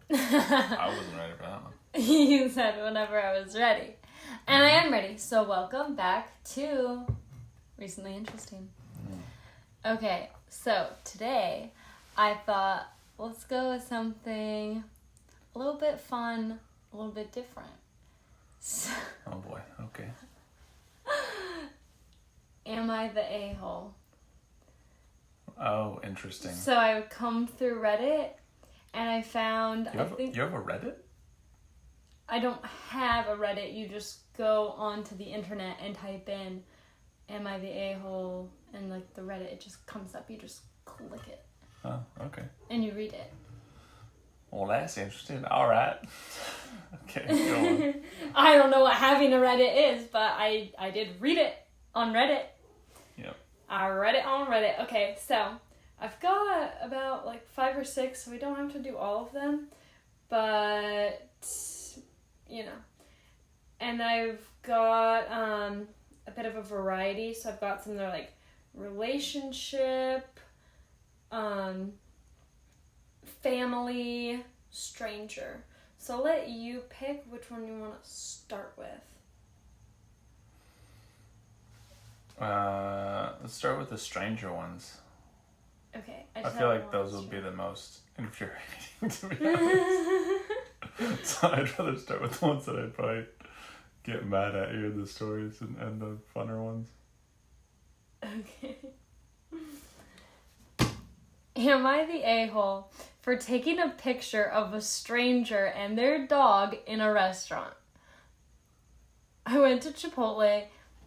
I wasn't ready for that one. You said whenever I was ready. And I am ready. So welcome back to Recently Interesting. Okay, so today I thought let's go with something a little bit fun, a little bit different. So, Oh boy, okay. am I the a-hole? Oh, interesting. So I combed through Reddit and I found... You have a Reddit? I don't have a Reddit. You just go onto the internet and type in, am I the a-hole? And like the Reddit, it just comes up. You just click it. Oh, okay. And you read it. Well, that's interesting. All right. Okay, go on. I don't know what having a Reddit is, but I did read it on Reddit. Yep. I read it on Reddit. Okay, so I've got about like 5 or 6, so we don't have to do all of them. But, you know. And I've got a bit of a variety. So I've got some that are like relationship, family, stranger. So I'll let you pick which one you want to start with. Let's start with the stranger ones. Okay. I feel like those will be the most infuriating, to be honest. So I'd rather start with the ones that I'd probably get mad at you, the stories, and the funner ones. Okay. Am I the a-hole for taking a picture of a stranger and their dog in a restaurant? I went to a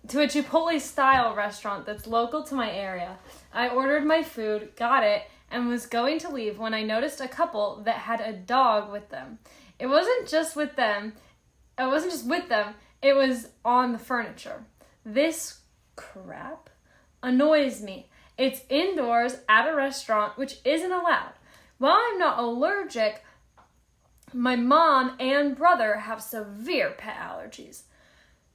Chipotle style restaurant that's local to my area. I ordered my food, got it, and was going to leave when I noticed a couple that had a dog with them. It wasn't just with them, it was on the furniture. This crap annoys me. It's indoors at a restaurant, which isn't allowed. While I'm not allergic, my mom and brother have severe pet allergies.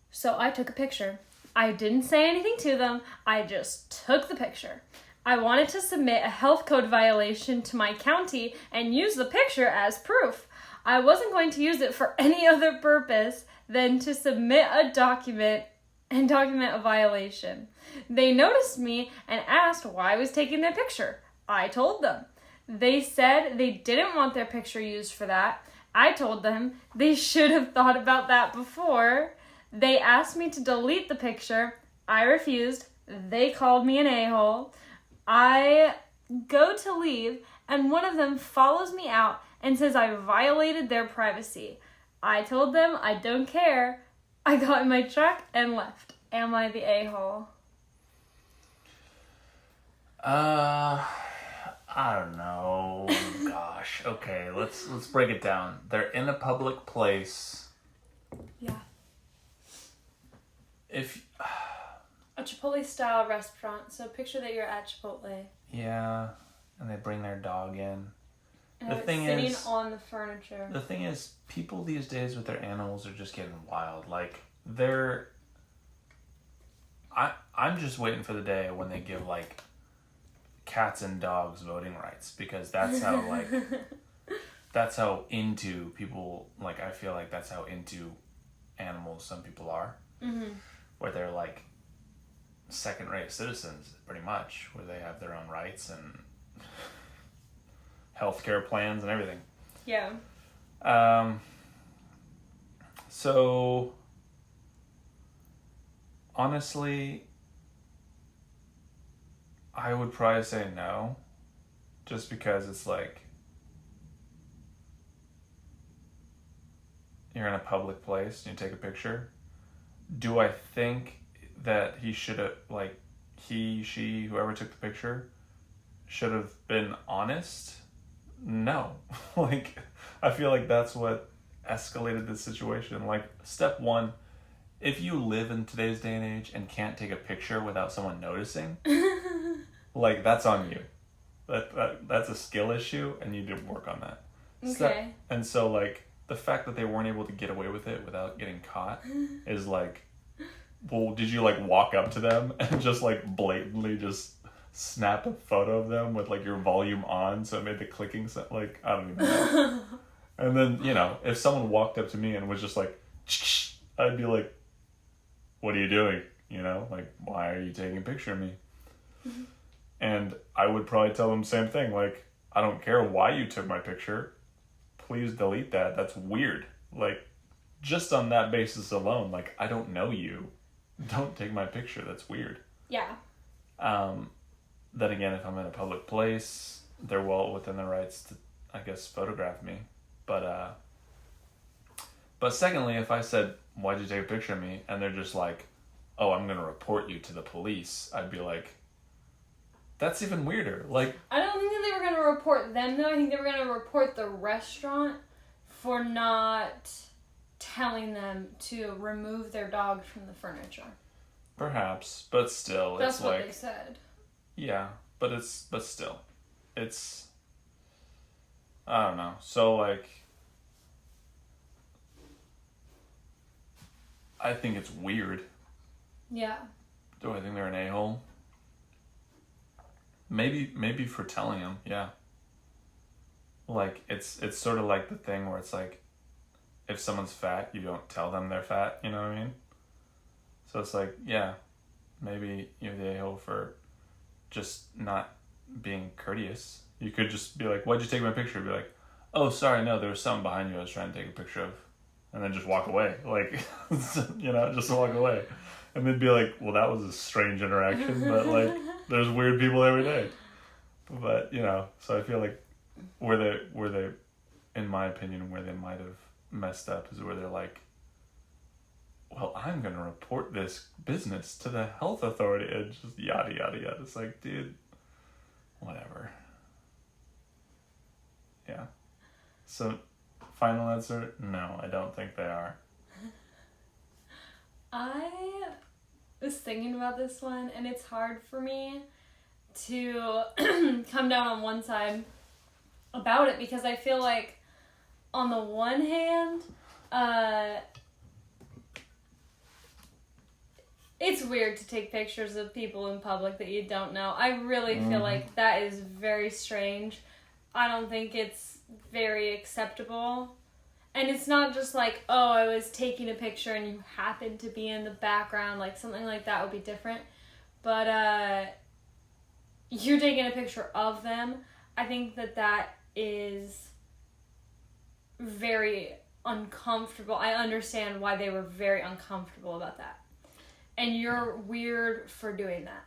So I took a picture. I didn't say anything to them. I just took the picture. I wanted to submit a health code violation to my county and use the picture as proof. I wasn't going to use it for any other purpose than to submit a document and document a violation. They noticed me and asked why I was taking their picture. I told them. They said they didn't want their picture used for that. I told them they should have thought about that before. They asked me to delete the picture. I refused. They called me an a-hole. I go to leave, and one of them follows me out and says I violated their privacy. I told them I don't care. I got in my truck and left. Am I the a-hole? I don't know. Gosh. Okay, let's break it down. They're in a public place. Yeah. If a Chipotle-style restaurant. So picture that you're at Chipotle. Yeah, and they bring their dog in. And the it's thing sitting is, on the furniture. The thing is, people these days with their animals are just getting wild. Like, I'm just waiting for the day when they give, like, cats and dogs voting rights. Because that's how, like, that's how into people, like, I feel like that's how into animals some people are. Mm-hmm. Where they're, like, second-rate citizens, pretty much. Where they have their own rights and healthcare plans and everything. Yeah. So honestly, I would probably say no, just because it's like you're in a public place and you take a picture. Do I think that he should have, like, he, she, whoever took the picture should have been honest? No. Like, I feel like that's what escalated this situation. Like, step one, if you live in today's day and age and can't take a picture without someone noticing, like, that's on you. That's a skill issue, and you need to work on that. Okay. And so, like, the fact that they weren't able to get away with it without getting caught is like, well, did you, like, walk up to them and just, like, blatantly just snap a photo of them with, like, your volume on so it made the clicking sound? Like, I don't even know. And then, if someone walked up to me and was just like, I'd be like, what are you doing? Like, why are you taking a picture of me? Mm-hmm. And I would probably tell them the same thing. Like, I don't care why you took my picture. Please delete that. That's weird. Like, just on that basis alone, like, I don't know you. Don't take my picture. That's weird. Yeah. Then again, if I'm in a public place, they're well within their rights to, I guess, photograph me. But secondly, if I said, why'd you take a picture of me? And they're just like, oh, I'm going to report you to the police. I'd be like, that's even weirder. Like, I don't think that they were going to report them, though. I think they were going to report the restaurant for not telling them to remove their dog from the furniture. Perhaps, but still, that's it's what like... they said. Yeah, but still. It's... I don't know. So, like... I think it's weird. Yeah. Do I think they're an a-hole? Maybe for telling them, yeah. Like, it's sort of like the thing where it's like, if someone's fat, you don't tell them they're fat, you know what I mean? So it's like, yeah, maybe you're the a-hole for just not being courteous. You could just be like, why'd you take my picture? Be like, oh, sorry, no, there was something behind you I was trying to take a picture of. And then just walk away. Like, just walk away. And they'd be like, well, that was a strange interaction, but, like, there's weird people every day. But, so I feel like where they, in my opinion, where they might have messed up is where they're like, well, I'm going to report this business to the health authority and just yada, yada, yada. It's like, dude, whatever. Yeah. So, final answer, no, I don't think they are. I was thinking about this one, and it's hard for me to come down on one side about it because I feel like on the one hand, it's weird to take pictures of people in public that you don't know. I really feel like that is very strange. I don't think it's very acceptable. And it's not just like, oh, I was taking a picture and you happened to be in the background. Like, something like that would be different. But you're taking a picture of them. I think that is very uncomfortable. I understand why they were very uncomfortable about that. And you're weird for doing that.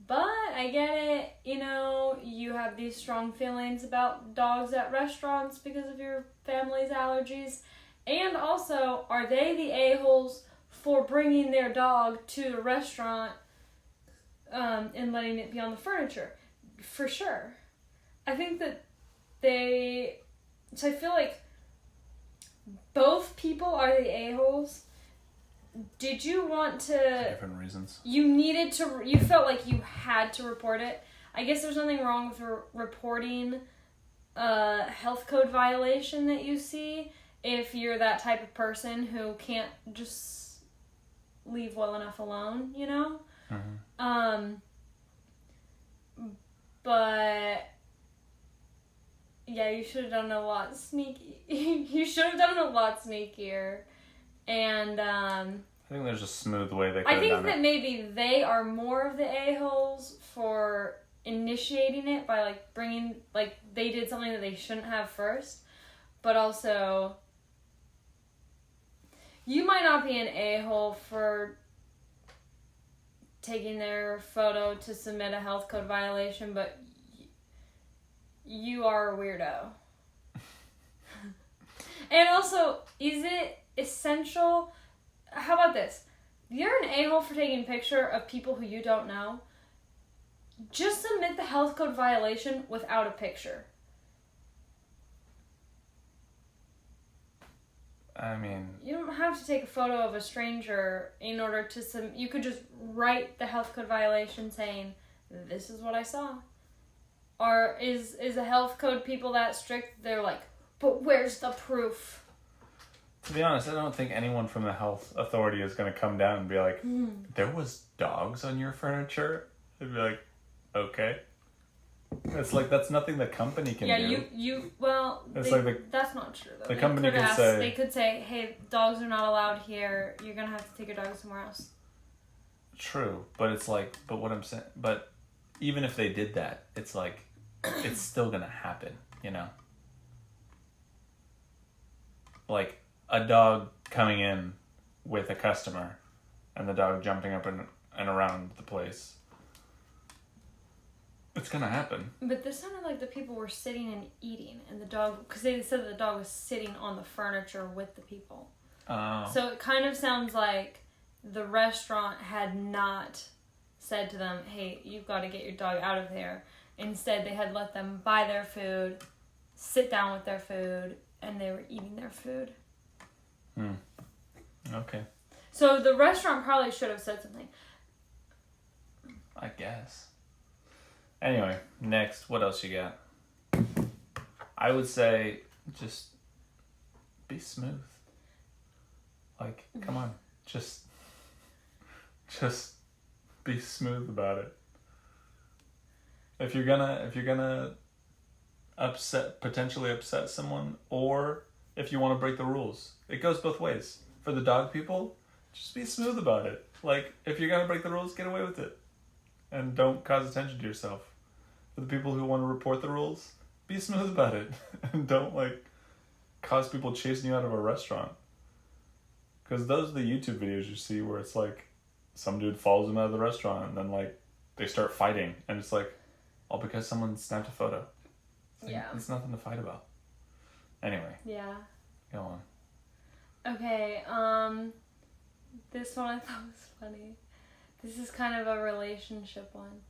But I get it, you have these strong feelings about dogs at restaurants because of your family's allergies. And also, are they the a-holes for bringing their dog to the restaurant and letting it be on the furniture? For sure. I think that so I feel like both people are the a-holes. Did you want to... Different reasons. You felt like you had to report it. I guess there's nothing wrong with reporting a health code violation that you see if you're that type of person who can't just leave well enough alone, Mm-hmm. But... yeah, you should have done a lot sneaky. You should have done a lot sneakier. And, I think there's a smooth way they could have done it. I think that maybe they are more of the a-holes for initiating it by, bringing, they did something that they shouldn't have first. But also, you might not be an a-hole for taking their photo to submit a health code violation, but you are a weirdo. And also, is it essential? How about this? You're an a-hole for taking a picture of people who you don't know. Just submit the health code violation without a picture. I mean... you don't have to take a photo of a stranger in order to... you could just write the health code violation saying, this is what I saw. Or is the health code people that strict? They're like, but where's the proof? To be honest, I don't think anyone from the health authority is going to come down and be like, there was dogs on your furniture? They'd be like, okay. It's like that's nothing the company can Yeah, do. It's that's not true though. The company could say they could say, hey, dogs are not allowed here. You're gonna have to take your dog somewhere else. true, but it's like, but what I'm saying, but even if they did that, it's like, it's still gonna happen, you know? Like a dog coming in with a customer and the dog jumping up and around the place. It's gonna happen. But this sounded like the people were sitting and eating, and the dog, because they said that the dog was sitting on the furniture with the people. Oh. So it kind of sounds like the restaurant had not said to them, hey, you've got to get your dog out of there. Instead, they had let them buy their food, sit down with their food, and they were eating their food. Okay. So the restaurant probably should have said something. I guess. Anyway, next, what else you got? I would say just be smooth. Like, come on, just be smooth about it. If you're gonna potentially upset someone, or if you want to break the rules, it goes both ways. For the dog people, just be smooth about it. Like, if you're gonna break the rules, get away with it, and don't cause attention to yourself. For the people who want to report the rules, be smooth about it, and don't like cause people chasing you out of a restaurant. Because those are the YouTube videos you see where it's like some dude follows him out of the restaurant and then like they start fighting, and it's like all because someone snapped a photo. It's like, Yeah. It's nothing to fight about. Anyway. Yeah. Go on. Okay, this one I thought was funny. This is kind of a relationship one.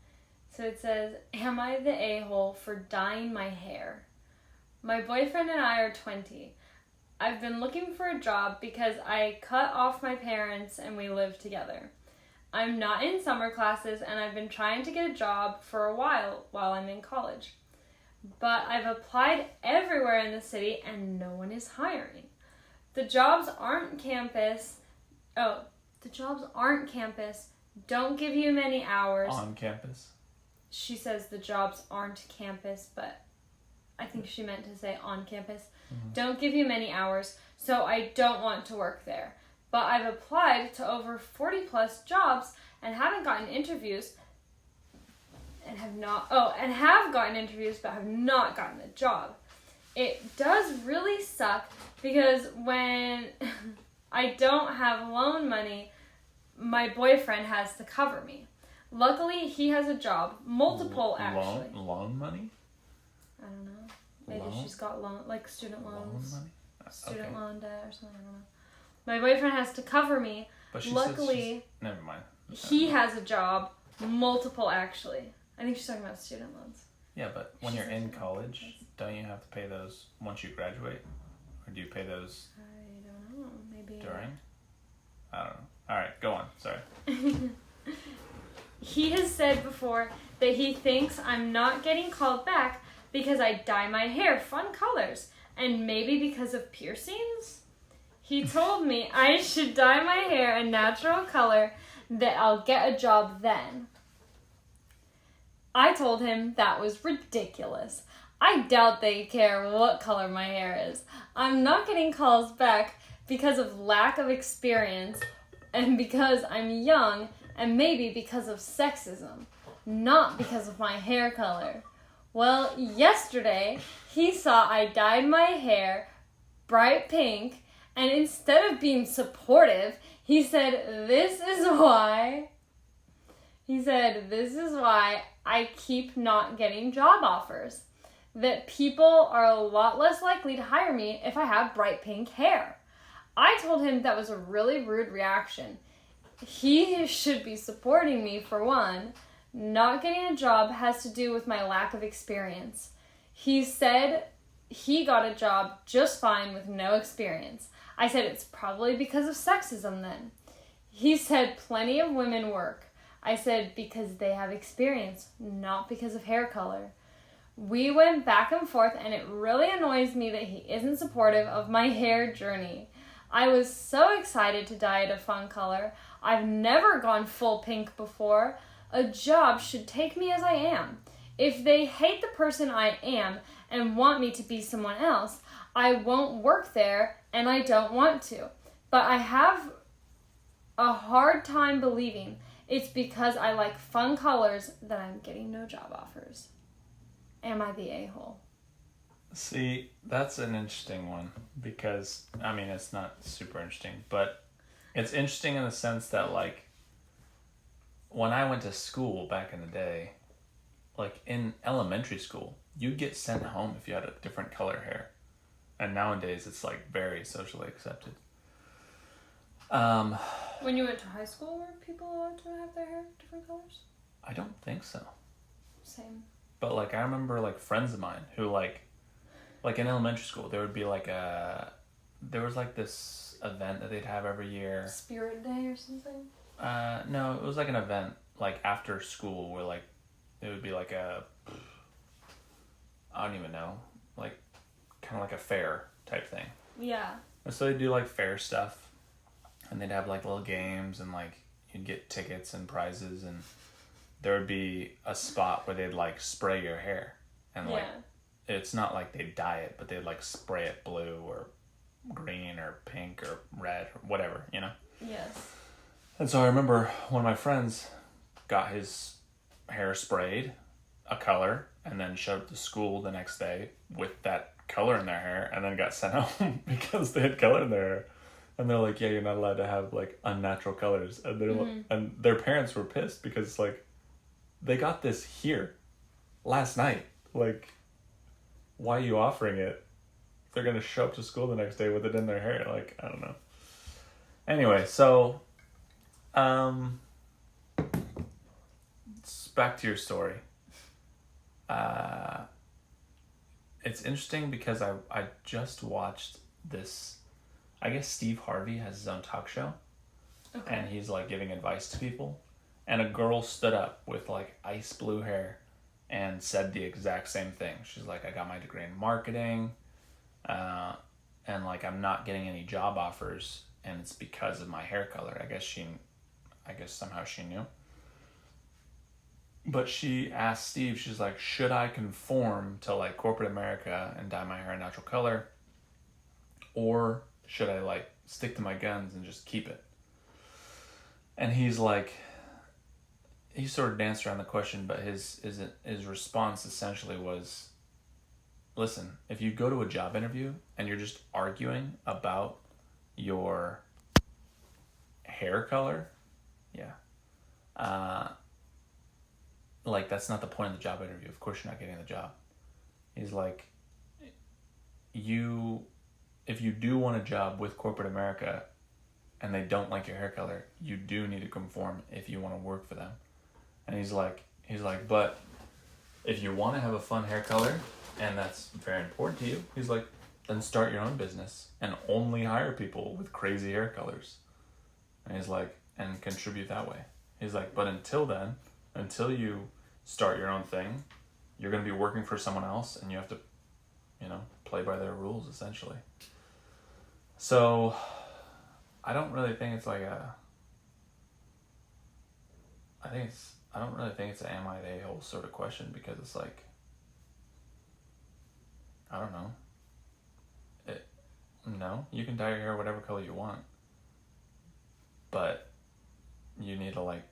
So it says, am I the a-hole for dyeing my hair? My boyfriend and I are 20. I've been looking for a job because I cut off my parents and we live together. I'm not in summer classes and I've been trying to get a job for a while I'm in college. But I've applied everywhere in the city and no one is hiring. The jobs aren't campus. Don't give you many hours. On campus. She says the jobs aren't campus, but I think she meant to say on campus. Mm-hmm. Don't give you many hours, so I don't want to work there. But I've applied to over 40 plus jobs and haven't gotten interviews have gotten interviews but have not gotten a job. It does really suck because when I don't have loan money, my boyfriend has to cover me. Luckily, he has a job. Multiple, actually. Loan money? I don't know. Maybe she's got student loans. Loan money? Student loan debt or something. I don't know. My boyfriend has to cover me. But luckily, never mind. He has a job. Multiple, actually. I think she's talking about student loans. Yeah, but when you're in college, don't you have to pay those once you graduate? Or do you pay those... I don't know. Maybe... During? I don't know. Alright, go on. Sorry. He has said before that he thinks I'm not getting called back because I dye my hair fun colors, and maybe because of piercings? He told me I should dye my hair a natural color, that I'll get a job then. I told him that was ridiculous. I doubt they care what color my hair is. I'm not getting calls back because of lack of experience and because I'm young and maybe because of sexism, not because of my hair color. Well, yesterday he saw I dyed my hair bright pink, and instead of being supportive, he said, this is why I keep not getting job offers. That people are a lot less likely to hire me if I have bright pink hair. I told him that was a really rude reaction. He should be supporting me for one. Not getting a job has to do with my lack of experience. He said he got a job just fine with no experience. I said it's probably because of sexism then. He said plenty of women work. I said because they have experience, not because of hair color. We went back and forth, and it really annoys me that he isn't supportive of my hair journey. I was so excited to dye it a fun color. I've never gone full pink before. A job should take me as I am. If they hate the person I am and want me to be someone else, I won't work there and I don't want to. But I have a hard time believing it's because I like fun colors that I'm getting no job offers. Am I the a-hole? See, that's an interesting one because, I mean, it's not super interesting, but it's interesting in the sense that, like, when I went to school back in the day, like in elementary school, you'd get sent home if you had a different color hair. And nowadays it's like very socially accepted. When you went to high school, were people allowed to have their hair different colors? I don't think so. Same. But like I remember like friends of mine who like in elementary school there would be like there was like this event that they'd have every year. Spirit Day or something? No, it was like an event like after school where like it would be like I don't even know, like kind of like a fair type thing. Yeah. And so they'd do like fair stuff and they'd have like little games and like you'd get tickets and prizes and there would be a spot where they'd like spray your hair and like it's not like they'd dye it, but they'd like spray it blue or green or pink or red or whatever, you know? Yes. And so I remember one of my friends got his hair sprayed a color and then showed up to school the next day with that color in their hair and then got sent home because they had color in their hair. And they're like, yeah, you're not allowed to have like unnatural colors. And they're and their parents were pissed because like they got this here last night. Like, why are you offering it? They're gonna show up to school the next day with it in their hair. Like, I don't know. Anyway, so back to your story. It's interesting because I just watched this. I guess Steve Harvey has his own talk show. Okay. And he's like giving advice to people. And a girl stood up with like ice blue hair and said the exact same thing. She's like, I got my degree in marketing, and like I'm not getting any job offers, and it's because of my hair color. I guess somehow she knew. But she asked Steve, she's like, should I conform to like corporate America and dye my hair a natural color? Or should I like stick to my guns and just keep it? And he's like, he sort of danced around the question, but his response essentially was, listen, if you go to a job interview and you're just arguing about your hair color, like that's not the point of the job interview. Of course you're not getting the job. He's like, if you do want a job with corporate America and they don't like your hair color, you do need to conform if you want to work for them. And he's like, but if you want to have a fun hair color and that's very important to you, he's like, then start your own business and only hire people with crazy hair colors. And he's like, and contribute that way. He's like, but until then, until you start your own thing, you're going to be working for someone else and you have to, play by their rules essentially. So I don't really think it's like I don't really think it's an am I the a-hole sort of question because it's like, I don't know. No, you can dye your hair whatever color you want. But you need to like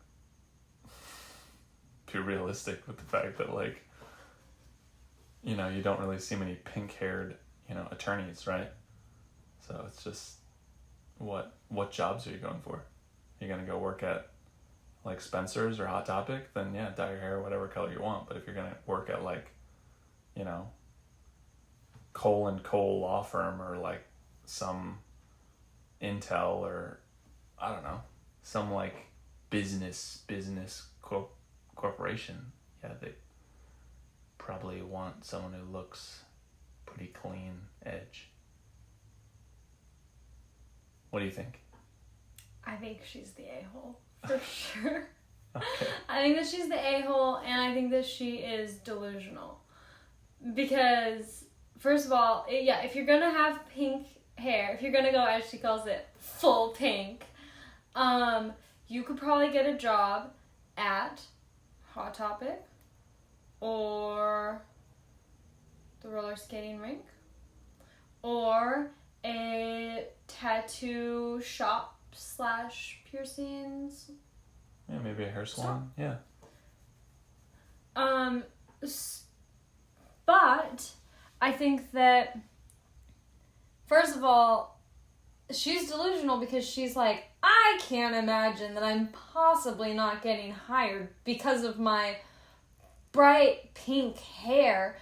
be realistic with the fact that like, you don't really see many pink-haired, attorneys, right? So it's just, what jobs are you going for? You're going to go work at like Spencer's or Hot Topic, then yeah, dye your hair whatever color you want. But if you're going to work at like, Cole & Cole law firm or like some Intel or I don't know, some like business corporation, yeah, they probably want someone who looks pretty clean edge. What do you think? I think she's the a-hole for sure. Okay. I think that she's the a-hole, and I think that she is delusional. Because, first of all, if you're gonna have pink hair, if you're gonna go, as she calls it, full pink, you could probably get a job at Hot Topic or the roller skating rink, or a tattoo shop / piercings. Yeah, maybe a hair salon. Yeah. But I think that, first of all, she's delusional because she's like, I can't imagine that I'm possibly not getting hired because of my bright pink hair.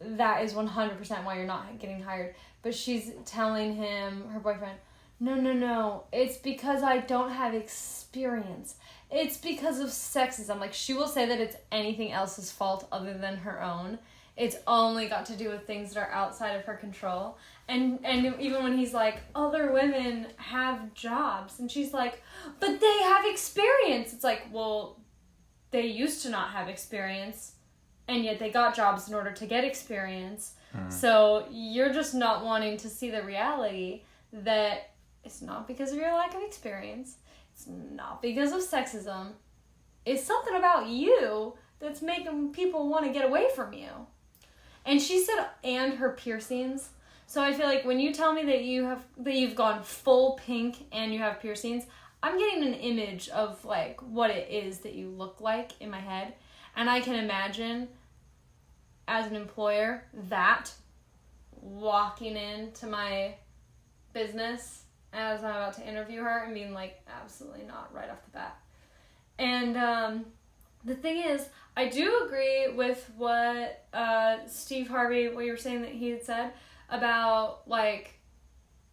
That is 100% why you're not getting hired. But she's telling him, her boyfriend, no, it's because I don't have experience. It's because of sexism. Like, she will say that it's anything else's fault other than her own. It's only got to do with things that are outside of her control. And even when he's like, other women have jobs, and she's like, but they have experience. It's like, well, they used to not have experience, and yet they got jobs in order to get experience. So you're just not wanting to see the reality that it's not because of your lack of experience. It's not because of sexism. It's something about you that's making people want to get away from you. And she said, and her piercings. So I feel like when you tell me that you've gone full pink and you have piercings, I'm getting an image of like what it is that you look like in my head. And I can imagine, as an employer, that walking into my business as I'm about to interview her and being like, absolutely not, right off the bat. And the thing is, I do agree with what Steve Harvey, what you were saying that he had said about, like,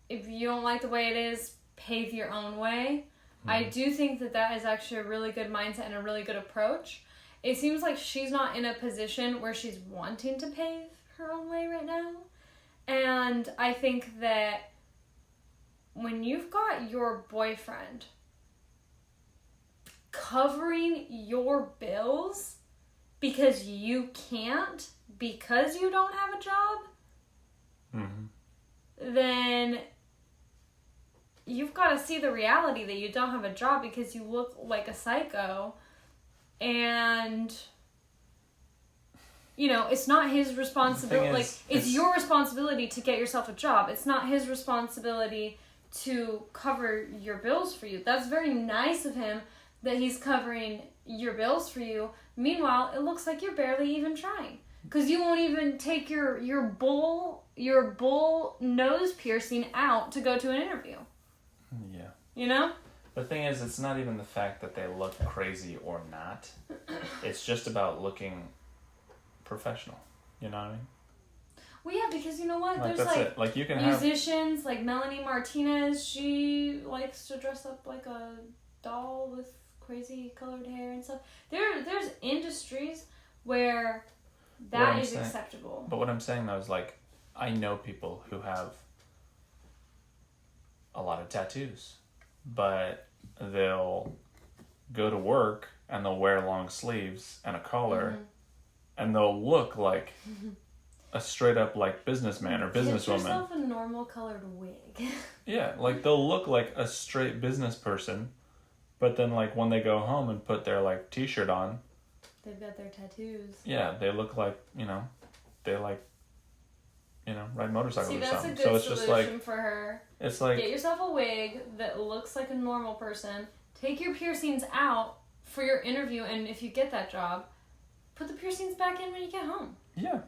if you don't like the way it is, pave your own way. I do think that that is actually a really good mindset and a really good approach. It seems like she's not in a position where she's wanting to pave her own way right now. And I think that when you've got your boyfriend covering your bills because you can't, because you don't have a job, then you've got to see the reality that you don't have a job because you look like a psycho. And, you know, it's not his responsibility. Like, it's your responsibility to get yourself a job. It's not his responsibility to cover your bills for you. That's very nice of him that he's covering your bills for you. Meanwhile, it looks like you're barely even trying. Because you won't even take your bull nose piercing out to go to an interview. Yeah. You know? The thing is, it's not even the fact that they look crazy or not. It's just about looking professional. You know what I mean? Well, yeah, because you know what? Like, There's that's like it. Like, you can musicians, like Melanie Martinez. She likes to dress up like a doll with crazy colored hair and stuff. There's industries where that is acceptable. But what I'm saying, though, is, like, I know people who have a lot of tattoos, but they'll go to work and they'll wear long sleeves and a collar, and they'll look like a straight up, like, businessman or businesswoman. Get yourself a normal colored wig. Yeah, like, they'll look like a straight business person, but then, like, when they go home and put their, like, t-shirt on, they've got their tattoos. Yeah, they look like, you know, they, like, you know, ride motorcycles or something. See, that's a good solution for her. It's like, get yourself a wig that looks like a normal person. Take your piercings out for your interview, and if you get that job, put the piercings back in when you get home. Yeah.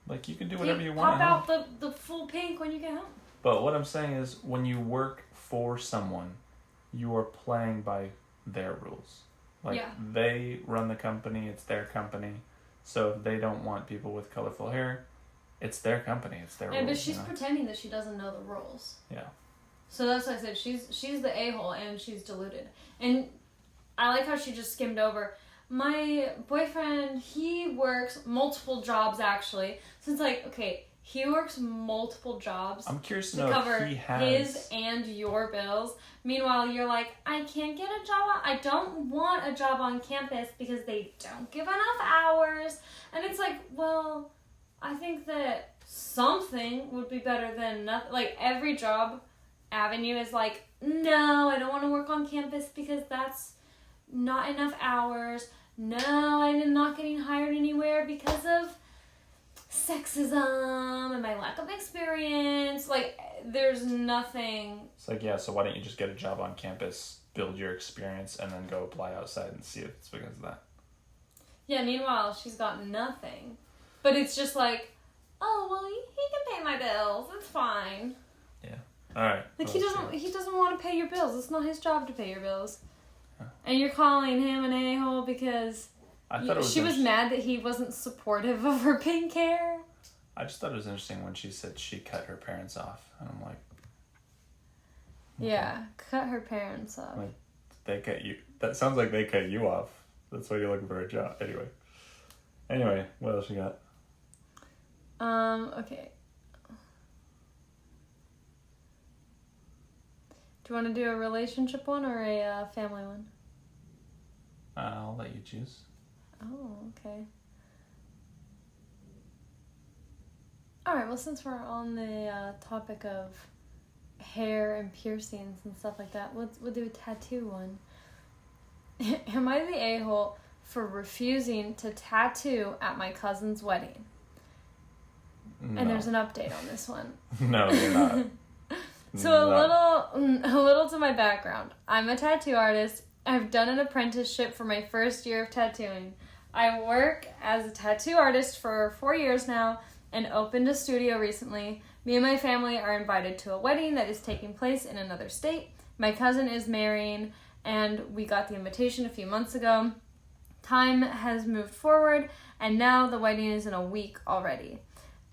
Like, you can do whatever you want. Pop out the full pink when you get home. But what I'm saying is, when you work for someone, you are playing by their rules. Like, they run the company, it's their company. So if they don't want people with colorful hair, it's their company, it's their rules. But she's pretending that she doesn't know the rules. Yeah. So that's why I said she's the a-hole and she's deluded. And I like how she just skimmed over. My boyfriend, he works multiple jobs, actually. So it's like, okay, he works multiple jobs. I'm curious to to know cover if he has his and your bills. Meanwhile, you're like, I can't get a job. I don't want a job on campus because they don't give enough hours. And it's like, well, I think that something would be better than nothing. Like, every job avenue is like, no, I don't want to work on campus because that's not enough hours. no, I'm not getting hired anywhere because of sexism and my lack of experience. Like, there's nothing. It's like, yeah, so why don't you just get a job on campus, build your experience, and then go apply outside and see if it's because of that? Yeah, meanwhile, she's got nothing. But it's just like, oh, well, he can pay my bills. It's fine. Yeah. All right. Like, he doesn't want to pay your bills. It's not his job to pay your bills. Yeah. And you're calling him an a-hole because she was mad that he wasn't supportive of her pink hair. I just thought it was interesting when she said she cut her parents off. And I'm like... Okay. Yeah, cut her parents off. Like, they cut you... That sounds like they cut you off. That's why you're looking for a job. Anyway, what else you got? Okay. Do you want to do a relationship one or a family one? I'll let you choose. Oh, okay. Alright, well, since we're on the topic of hair and piercings and stuff like that, we'll do a tattoo one. Am I the a-hole for refusing to tattoo at my cousin's wedding? No. And there's an update on this one. No, you're not. So a little to my background. I'm a tattoo artist. I've done an apprenticeship for my first year of tattooing. I work as a tattoo artist for 4 years now and opened a studio recently. Me and my family are invited to a wedding that is taking place in another state. My cousin is marrying, and we got the invitation a few months ago. Time has moved forward, and now the wedding is in a week already.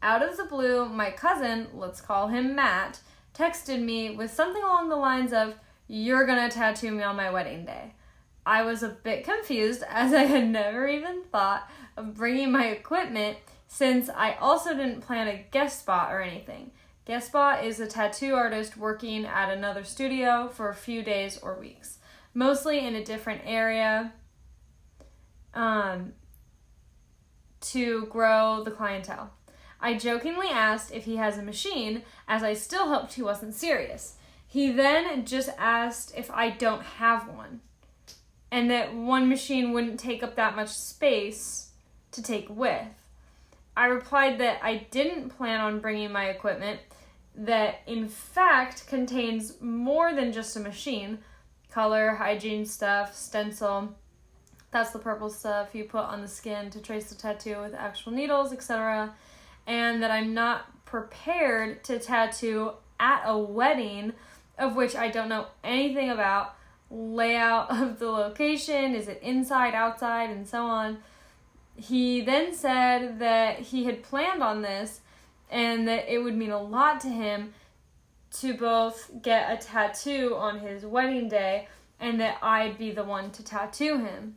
Out of the blue, my cousin, let's call him Matt, texted me with something along the lines of, "You're gonna tattoo me on my wedding day." I was a bit confused as I had never even thought of bringing my equipment since I also didn't plan a guest spot or anything. Guest spot is a tattoo artist working at another studio for a few days or weeks, mostly in a different area to grow the clientele. I jokingly asked if he has a machine, as I still hoped he wasn't serious. He then just asked if I don't have one, and that one machine wouldn't take up that much space to take with. I replied that I didn't plan on bringing my equipment, that in fact contains more than just a machine. Color, hygiene stuff, stencil. That's the purple stuff you put on the skin to trace the tattoo with actual needles, etc. And that I'm not prepared to tattoo at a wedding of which I don't know anything about. Layout of the location, is it inside, outside, and so on. He then said that he had planned on this and that it would mean a lot to him to both get a tattoo on his wedding day and that I'd be the one to tattoo him.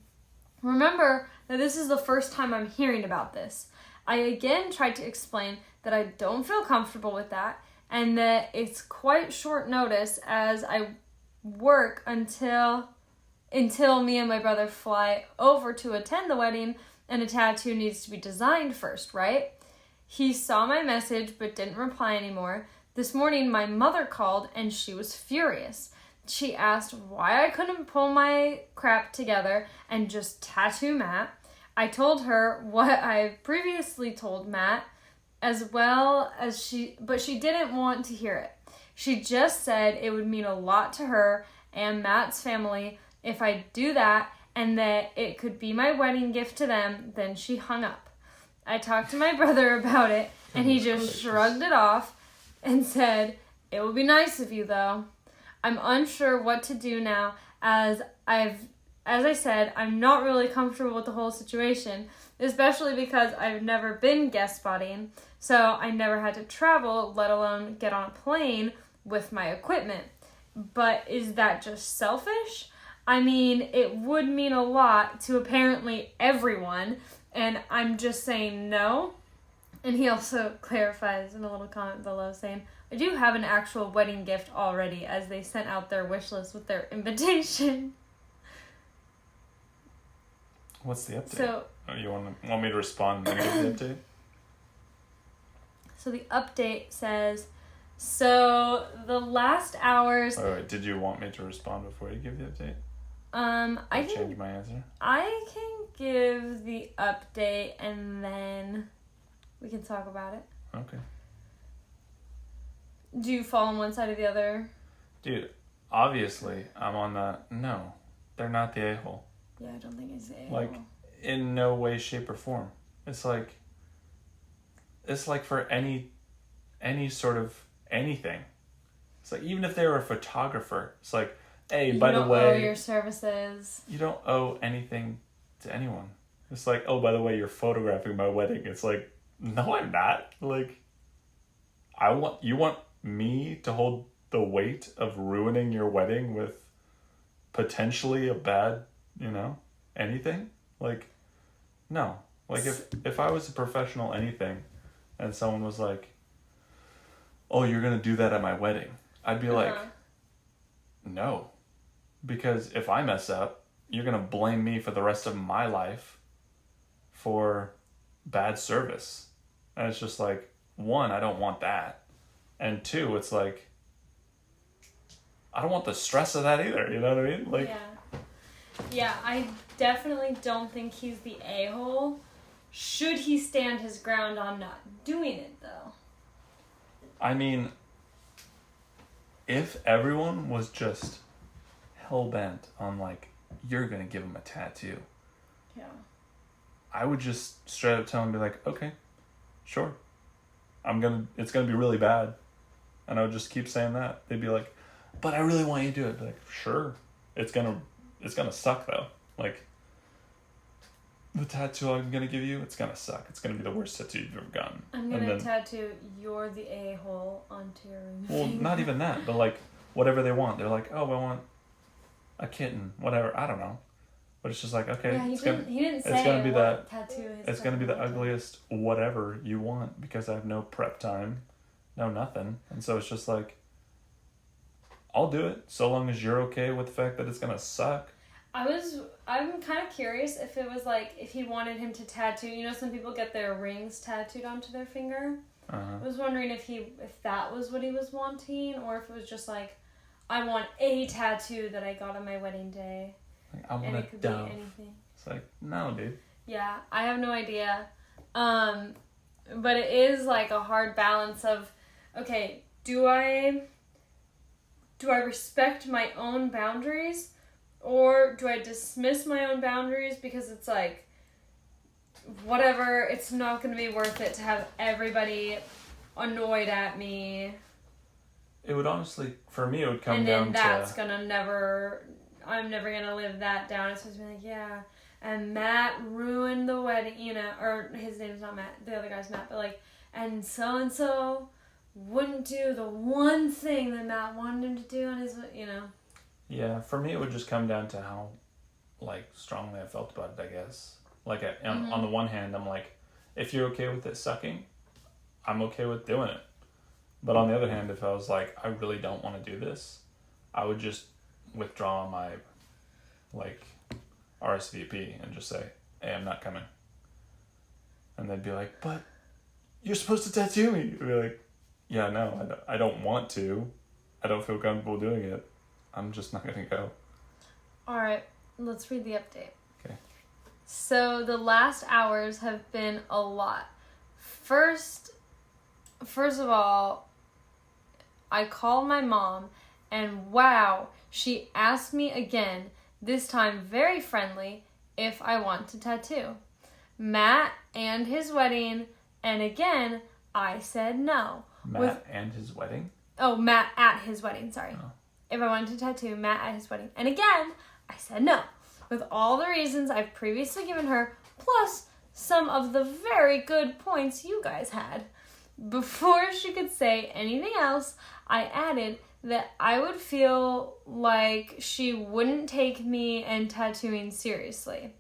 Remember that this is the first time I'm hearing about this. I again tried to explain that I don't feel comfortable with that and that it's quite short notice as I work until me and my brother fly over to attend the wedding, and a tattoo needs to be designed first, right? He saw my message but didn't reply anymore. This morning my mother called and she was furious. She asked why I couldn't pull my crap together and just tattoo Matt. I told her what I previously told Matt but she didn't want to hear it. She just said it would mean a lot to her and Matt's family if I do that and that it could be my wedding gift to them. Then she hung up. I talked to my brother about it and he just shrugged it off and said, "It would be nice of you though." I'm unsure what to do now as I said, I'm not really comfortable with the whole situation, especially because I've never been guest spotting, so I never had to travel, let alone get on a plane with my equipment. But is that just selfish? I mean, it would mean a lot to apparently everyone, and I'm just saying no. And he also clarifies in a little comment below saying, I do have an actual wedding gift already, as they sent out their wish list with their invitation. What's the update? So, you want me to respond and then give the update? So the update says, so the last hours... Wait, did you want me to respond before you give the update? I change my answer. I can give the update and then we can talk about it. Okay. Do you fall on one side or the other? Dude, obviously, I'm on the... No, they're not the a-hole. Yeah, I don't think it's the a-hole. Like, in no way, shape, or form. It's like for any sort of anything. It's like, even if they were a photographer, it's like, hey, by the way... You don't owe your services. You don't owe anything to anyone. It's like, oh, by the way, you're photographing my wedding. It's like, no, I'm not. Like, you want me to hold the weight of ruining your wedding with potentially a bad, anything? Like, no. Like, if I was a professional anything and someone was like, oh, you're going to do that at my wedding, I'd be like, no. Because if I mess up, you're going to blame me for the rest of my life for bad service. And it's just like, one, I don't want that. And two, it's like, I don't want the stress of that either. You know what I mean? Like, yeah, I definitely don't think he's the a-hole. Should he stand his ground on not doing it, though? I mean, if everyone was just hell-bent on, like, you're going to give him a tattoo. Yeah. I would just straight up tell him, be like, okay, sure. It's going to be really bad. And I would just keep saying that. They'd be like, but I really want you to do it. I'd be like, sure. It's going to suck, though. Like, the tattoo I'm going to give you, it's going to suck. It's going to be the worst tattoo you've ever gotten. I'm going to tattoo you're the a-hole onto your Well, not even that, but like, whatever they want. They're like, oh, I want a kitten, whatever. I don't know. But it's just like, okay, yeah, he didn't say it's gonna be what tattoo it's going to be the ugliest whatever you want because I have no prep time, no nothing. And so it's just like, I'll do it so long as you're okay with the fact that it's going to suck. I'm kind of curious if it was like, if he wanted him to tattoo, some people get their rings tattooed onto their finger. Uh-huh. I was wondering if that was what he was wanting, or if it was just like, I want a tattoo that I got on my wedding day. Like, I want and a it could dove. be anything. It's like, no, dude. Yeah, I have no idea. But it is like a hard balance of, okay, do I respect my own boundaries, or do I dismiss my own boundaries because it's like, whatever, it's not going to be worth it to have everybody annoyed at me. It would honestly, for me, it would come and down then that's gonna I'm never gonna live that down. It's supposed to be like, yeah, and Matt ruined the wedding, or his name's not Matt, the other guy's Matt, but like, and so wouldn't do the one thing that Matt wanted him to do on his, Yeah, for me, it would just come down to how, like, strongly I felt about it, I guess. Like, on the one hand, I'm like, if you're okay with it sucking, I'm okay with doing it. But on the other hand, if I was like, I really don't want to do this, I would just withdraw my, like, RSVP and just say, hey, I'm not coming. And they'd be like, but you're supposed to tattoo me. I'd be like, yeah, no, I don't want to. I don't feel comfortable doing it. I'm just not going to go. All right, let's read the update. Okay. So the last hours have been a lot. First of all, I called my mom, and wow, she asked me again, this time very friendly, if I want to tattoo. Matt and his wedding, and again, I said no. Matt and his wedding? Oh, Matt at his wedding, sorry. Oh. If I wanted to tattoo Matt at his wedding. And again, I said no. With all the reasons I've previously given her, plus some of the very good points you guys had. Before she could say anything else, I added that I would feel like she wouldn't take me and tattooing seriously.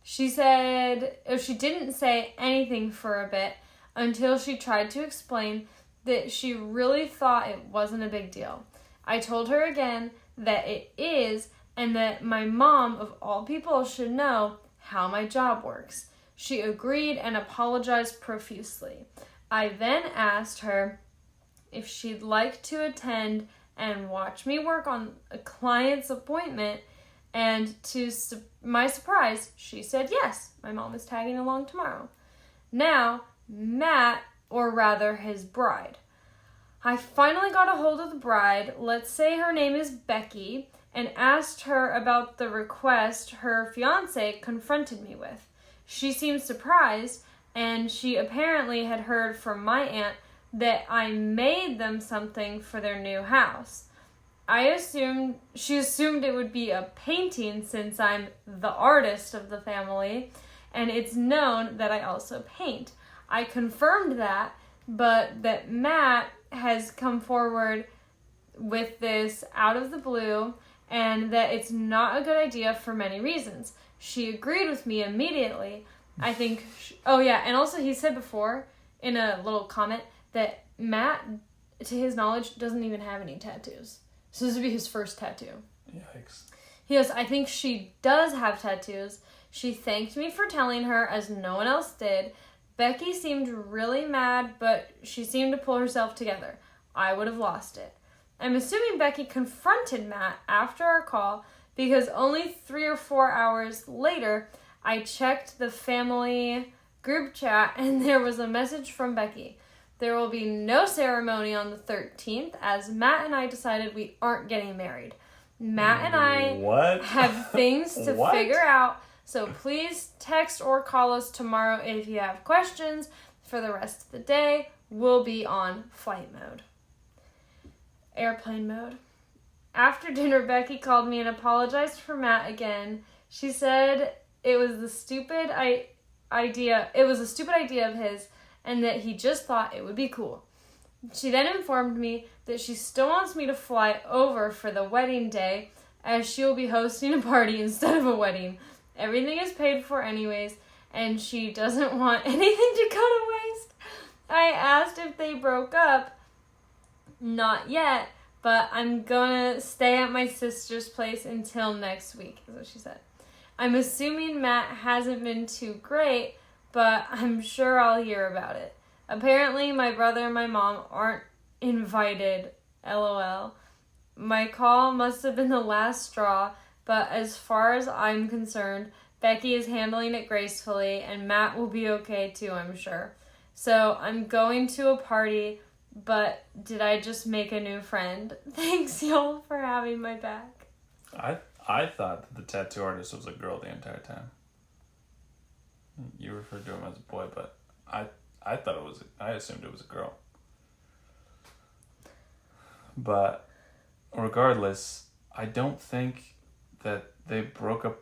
She didn't say anything for a bit until she tried to explain that she really thought it wasn't a big deal. I told her again that it is, and that my mom, of all people, should know how my job works. She agreed and apologized profusely. I then asked her if she'd like to attend and watch me work on a client's appointment, And to my surprise, she said yes. My mom is tagging along tomorrow. Now, Matt, or rather his bride. I finally got a hold of the bride, let's say her name is Becky, and asked her about the request her fiance confronted me with. She seemed surprised, and she apparently had heard from my aunt that I made them something for their new house. She assumed it would be a painting since I'm the artist of the family, and it's known that I also paint. I confirmed that, but that Matt has come forward with this out of the blue, and that it's not a good idea for many reasons. She agreed with me immediately. I think, and also he said before, in a little comment, that Matt, to his knowledge, doesn't even have any tattoos. So this would be his first tattoo. Yikes. He goes, I think she does have tattoos. She thanked me for telling her, as no one else did. Becky seemed really mad, but she seemed to pull herself together. I would have lost it. I'm assuming Becky confronted Matt after our call because only 3 or 4 hours later, I checked the family group chat and there was a message from Becky. There will be no ceremony on the 13th as Matt and I decided we aren't getting married. Matt and I have things to figure out, so please text or call us tomorrow if you have questions. For the rest of the day, we'll be on flight mode. Airplane mode. After dinner, Becky called me and apologized for Matt again. She said it was a stupid idea of his and that he just thought it would be cool. She then informed me that she still wants me to fly over for the wedding day as she will be hosting a party instead of a wedding. Everything is paid for anyways, and she doesn't want anything to go to waste. I asked if they broke up. Not yet, but I'm gonna stay at my sister's place until next week, is what she said. I'm assuming Matt hasn't been too great, but I'm sure I'll hear about it. Apparently, my brother and my mom aren't invited, LOL. My call must have been the last straw, but as far as I'm concerned, Becky is handling it gracefully, and Matt will be okay too, I'm sure. So, I'm going to a party, but did I just make a new friend? Thanks, y'all, for having my back. I thought that the tattoo artist was a girl the entire time. You referred to him as a boy, but I thought I assumed it was a girl. But regardless, I don't think that they broke up.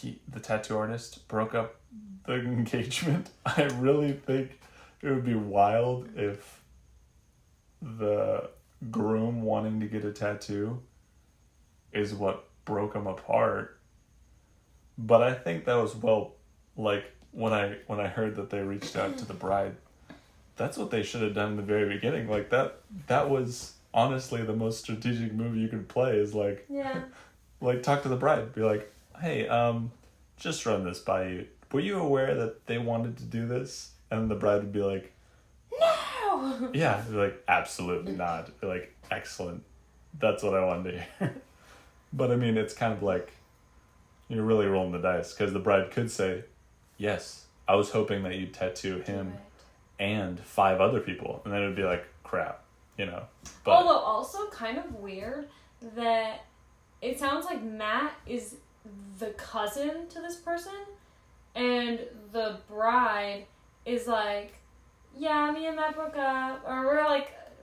The tattoo artist broke up the engagement. I really think it would be wild if the groom wanting to get a tattoo is what broke them apart. But I think that was when I heard that they reached out to the bride, that's what they should have done in the very beginning. Like that was honestly the most strategic move you could play is talk to the bride. Be like, hey, just run this by you. Were you aware that they wanted to do this? And the bride would be like, no! Yeah, be like, absolutely not. Be like, excellent. That's what I wanted to hear. But I mean, it's kind of like, you're really rolling the dice, because the bride could say, yes, I was hoping that you'd tattoo him and 5 other people. And then it would be like, crap, But, although also kind of weird that it sounds like Matt is the cousin to this person, and the bride is like, yeah, me and Matt broke up, or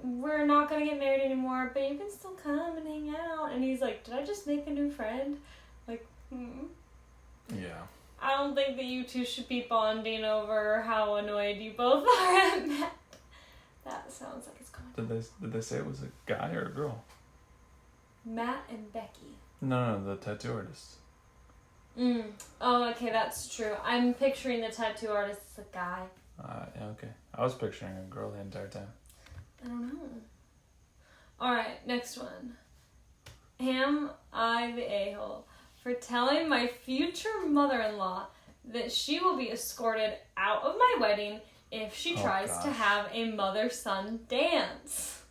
we're not gonna get married anymore, but you can still come and hang out. And he's like, did I just make a new friend? Yeah. I don't think that you two should be bonding over how annoyed you both are at Matt. That sounds like it's going. Did they say it was a guy or a girl? Matt and Becky. No, the tattoo artist. Oh, okay, that's true. I'm picturing the tattoo artist as a guy. Yeah, okay. I was picturing a girl the entire time. I don't know. Alright, next one. Am I the a-hole for telling my future mother-in-law that she will be escorted out of my wedding if she tries to have a mother-son dance?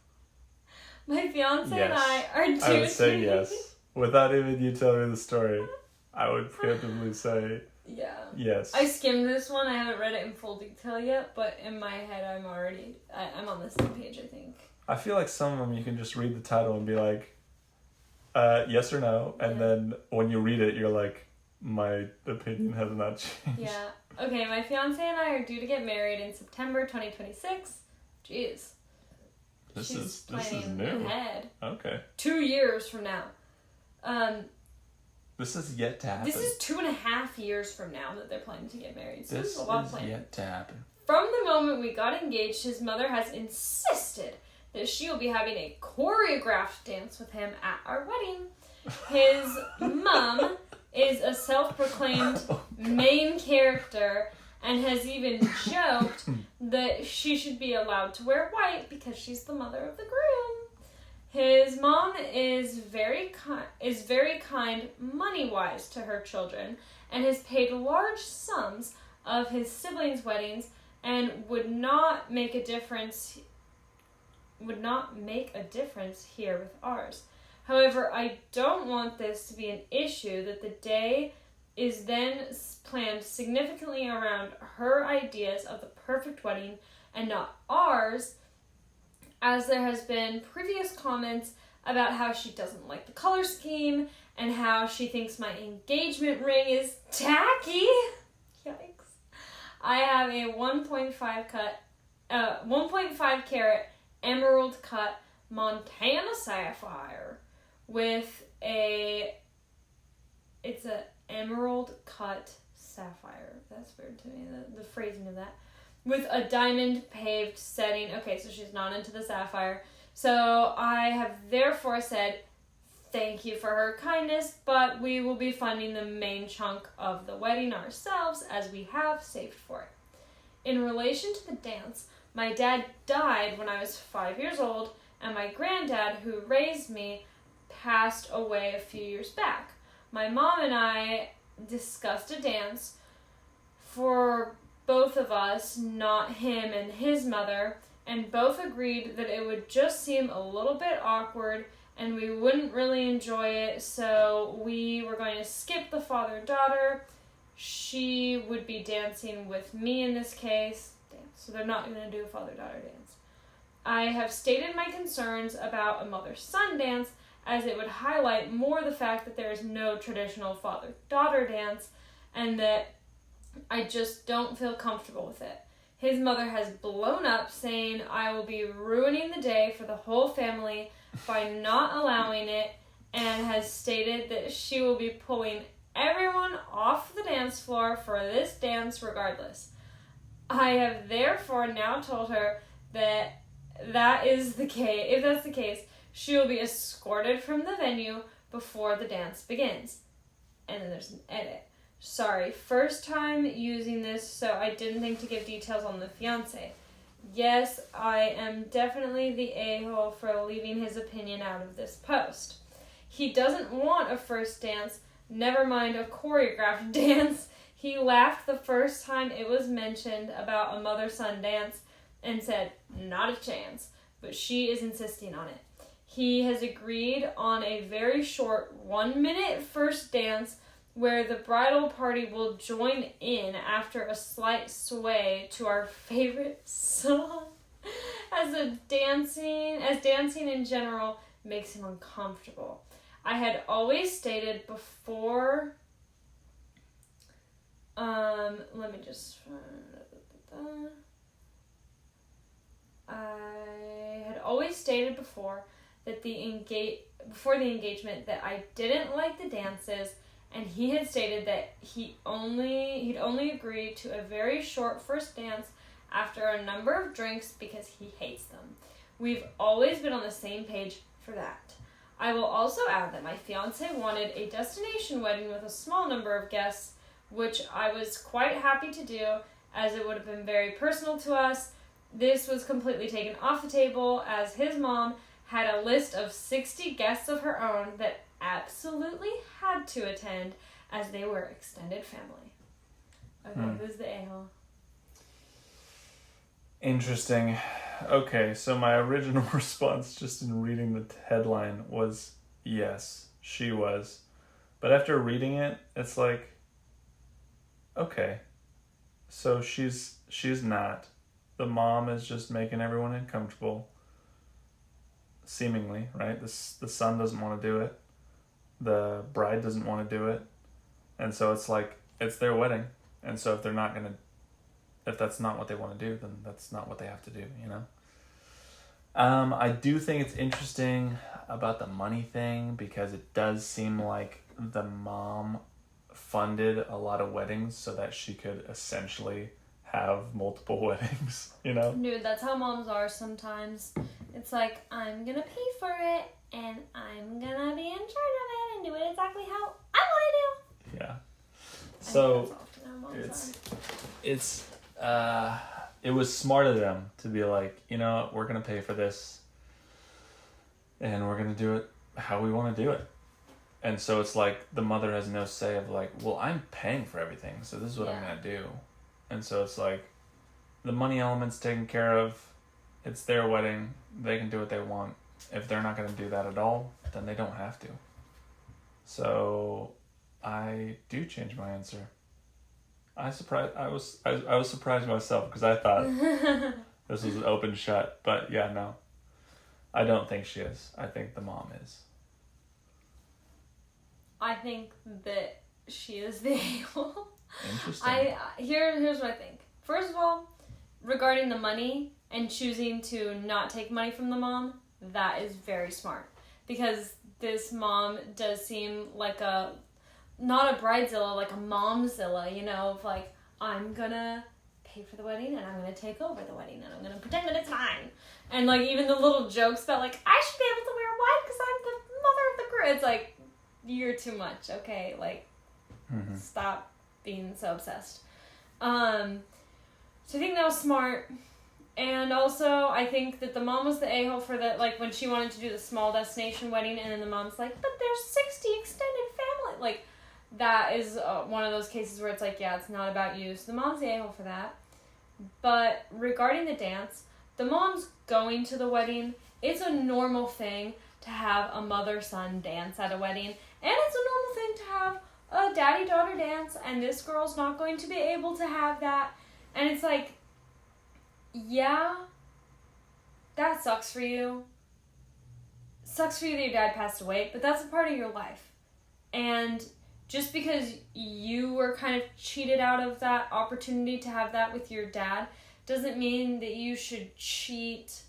My fiance and I are due I would say yes. Without even you telling me the story, I would preemptively say Yeah. yes. I skimmed this one. I haven't read it in full detail yet, but in my head, I'm on the same page, I think. I feel like some of them you can just read the title and be like, yes or no, and then when you read it, you're like, my opinion has not changed. Yeah. Okay, my fiance and I are due to get married in September 2026. Jeez. This She's is planning new. ahead. Okay. 2 years from now. This is yet to happen. This is 2.5 years from now that they're planning to get married. So this is a lot of planning. Yet to happen. From the moment we got engaged, his mother has insisted that she will be having a choreographed dance with him at our wedding. His mom is a self-proclaimed main character and has even joked that she should be allowed to wear white because she's the mother of the groom. His mom is very kind money-wise to her children and has paid large sums of his siblings' weddings and would not make a difference here with ours. However, I don't want this to be an issue that the day is then planned significantly around her ideas of the perfect wedding and not ours, as there has been previous comments about how she doesn't like the color scheme and how she thinks my engagement ring is tacky. Yikes. I have a 1.5 carat emerald cut Montana sapphire with it's a emerald cut sapphire. That's weird to me, the phrasing of that. With a diamond paved setting. Okay, so she's not into the sapphire. So I have therefore said thank you for her kindness, but we will be funding the main chunk of the wedding ourselves as we have saved for it. In relation to the dance, my dad died when I was 5 years old, and my granddad, who raised me, passed away a few years back. My mom and I discussed a dance for both of us, not him and his mother, and both agreed that it would just seem a little bit awkward and we wouldn't really enjoy it, so we were going to skip the father-daughter. She would be dancing with me in this case. So they're not going to do a father-daughter dance. I have stated my concerns about a mother-son dance, as it would highlight more the fact that there is no traditional father-daughter dance and that I just don't feel comfortable with it. His mother has blown up, saying I will be ruining the day for the whole family by not allowing it, and has stated that she will be pulling everyone off the dance floor for this dance regardless. I have therefore now told her that is the case. If that's the case, she will be escorted from the venue before the dance begins. And then there's an edit. Sorry, first time using this, so I didn't think to give details on the fiancé. Yes, I am definitely the a-hole for leaving his opinion out of this post. He doesn't want a first dance, never mind a choreographed dance. He laughed the first time it was mentioned about a mother-son dance and said, not a chance, but she is insisting on it. He has agreed on a very short 1-minute first dance where the bridal party will join in after a slight sway to our favorite song, as dancing in general makes him uncomfortable. I had always stated before, let me just, I had always stated before that before the engagement that I didn't like the dances, and he had stated that he'd only agree to a very short first dance after a number of drinks because he hates them. We've always been on the same page for that. I will also add that my fiancé wanted a destination wedding with a small number of guests, which I was quite happy to do as it would have been very personal to us. This was completely taken off the table as his mom had a list of 60 guests of her own that absolutely had to attend as they were extended family. Okay, who's the a-hole? Interesting. Okay, so my original response just in reading the headline was yes. she was. But after reading it, it's like, okay, so she's not. The mom is just making everyone uncomfortable. Seemingly, right? The son doesn't want to do it. The bride doesn't want to do it. And so it's like, it's their wedding. And so if that's not what they want to do, then that's not what they have to do, you know? I do think it's interesting about the money thing because it does seem like the mom funded a lot of weddings so that she could essentially have multiple weddings, you know? Dude, that's how moms are sometimes. It's like, I'm gonna pay for it, and I'm gonna be in charge of it and do it exactly how I want to do. Yeah. So, it was smart of them to be like, you know, we're going to pay for this and we're going to do it how we want to do it. And so it's like the mother has no say of like, well, I'm paying for everything, so this is what I'm going to do. And so it's like the money element's taken care of. It's their wedding. They can do what they want. If they're not going to do that at all, then they don't have to. So I do change my answer. I was surprised myself because I thought this was an open shut, but yeah, no. I don't think she is. I think the mom is. I think that she is the a-hole. Interesting. Here's what I think. First of all, regarding the money and choosing to not take money from the mom, that is very smart. Because this mom does seem like not a bridezilla, like a momzilla, you know, of like, I'm gonna pay for the wedding and I'm gonna take over the wedding and I'm gonna pretend that it's mine. And like even the little jokes about like, I should be able to wear white because I'm the mother of the groom. It's like, you're too much, okay? Like, stop being so obsessed. So I think that was smart. And also, I think that the mom was the a-hole for that, like, when she wanted to do the small destination wedding, and then the mom's like, but there's 60 extended family. Like, that is one of those cases where it's like, yeah, it's not about you. So the mom's the a-hole for that. But regarding the dance, the mom's going to the wedding. It's a normal thing to have a mother-son dance at a wedding. And it's a normal thing to have a daddy-daughter dance, and this girl's not going to be able to have that. And it's like, yeah, that sucks for you. Sucks for you that your dad passed away, but that's a part of your life. And just because you were kind of cheated out of that opportunity to have that with your dad doesn't mean that you should cheat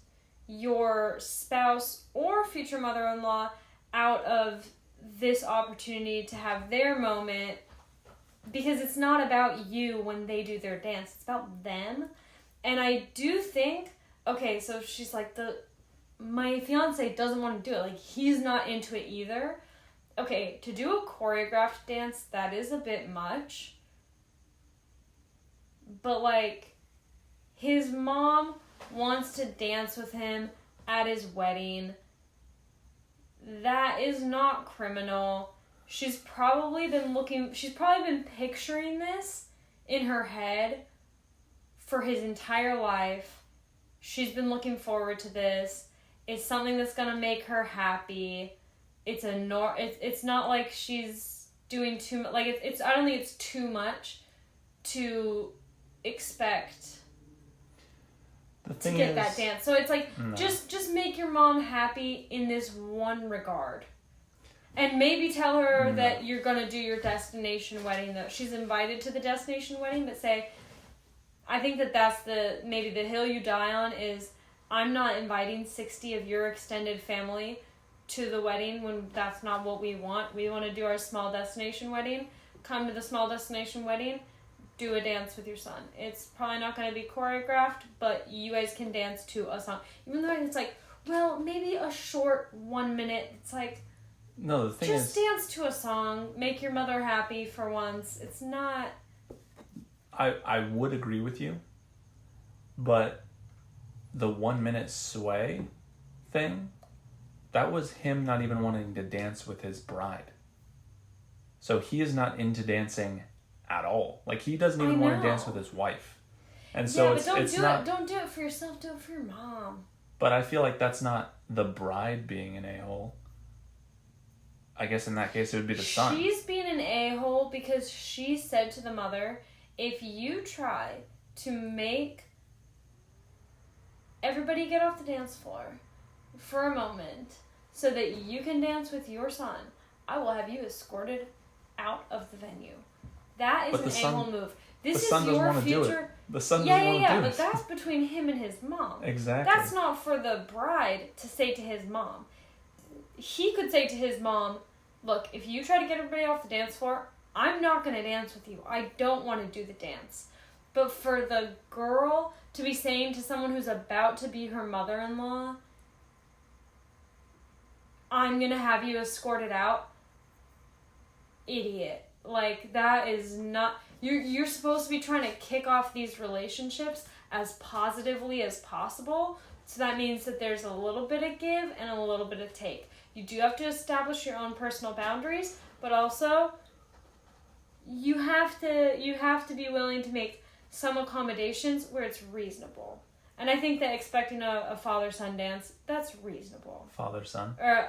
your spouse or future mother-in-law out of this opportunity to have their moment, because it's not about you when they do their dance. It's about them. And I do think, okay, so she's like, my fiance doesn't want to do it. Like, he's not into it either. Okay, to do a choreographed dance, that is a bit much. But, like, his mom wants to dance with him at his wedding. That is not criminal. She's probably been picturing this in her head for his entire life. She's been looking forward to this. It's something that's gonna make her happy. It's not like she's doing too much. Like I don't think it's too much to expect to get that dance. So it's like, no. just make your mom happy in this one regard. And maybe tell her that you're going to do your destination wedding, though. She's invited to the destination wedding, but say, I think that's maybe the hill you die on is, I'm not inviting 60 of your extended family to the wedding when that's not what we want. We want to do our small destination wedding. Come to the small destination wedding. Do a dance with your son. It's probably not going to be choreographed, but you guys can dance to a song. Even though it's like, well, maybe a short 1 minute. It's like, no, the thing is, just dance to a song. Make your mother happy for once. It's not. I would agree with you, but the 1 minute sway thing, that was him not even wanting to dance with his bride. So he is not into dancing at all. Like, he doesn't even want to dance with his wife. And so don't do it for yourself, do it for your mom. But I feel like that's not the bride being an a-hole. I guess in that case it would be the son. She's being an a-hole because she said to the mother, if you try to make everybody get off the dance floor for a moment so that you can dance with your son, I will have you escorted out of the venue. That is an a-hole move. This is your future. The son doesn't want to do it. But that's between him and his mom. Exactly. That's not for the bride to say to his mom. He could say to his mom, look, if you try to get everybody off the dance floor, I'm not going to dance with you. I don't want to do the dance. But for the girl to be saying to someone who's about to be her mother-in-law, I'm going to have you escorted out, idiot. Like, that is not... You're supposed to be trying to kick off these relationships as positively as possible. So that means that there's a little bit of give and a little bit of take. You do have to establish your own personal boundaries, but also you have to be willing to make some accommodations where it's reasonable. And I think that expecting a father-son dance, that's reasonable. Father-son? Or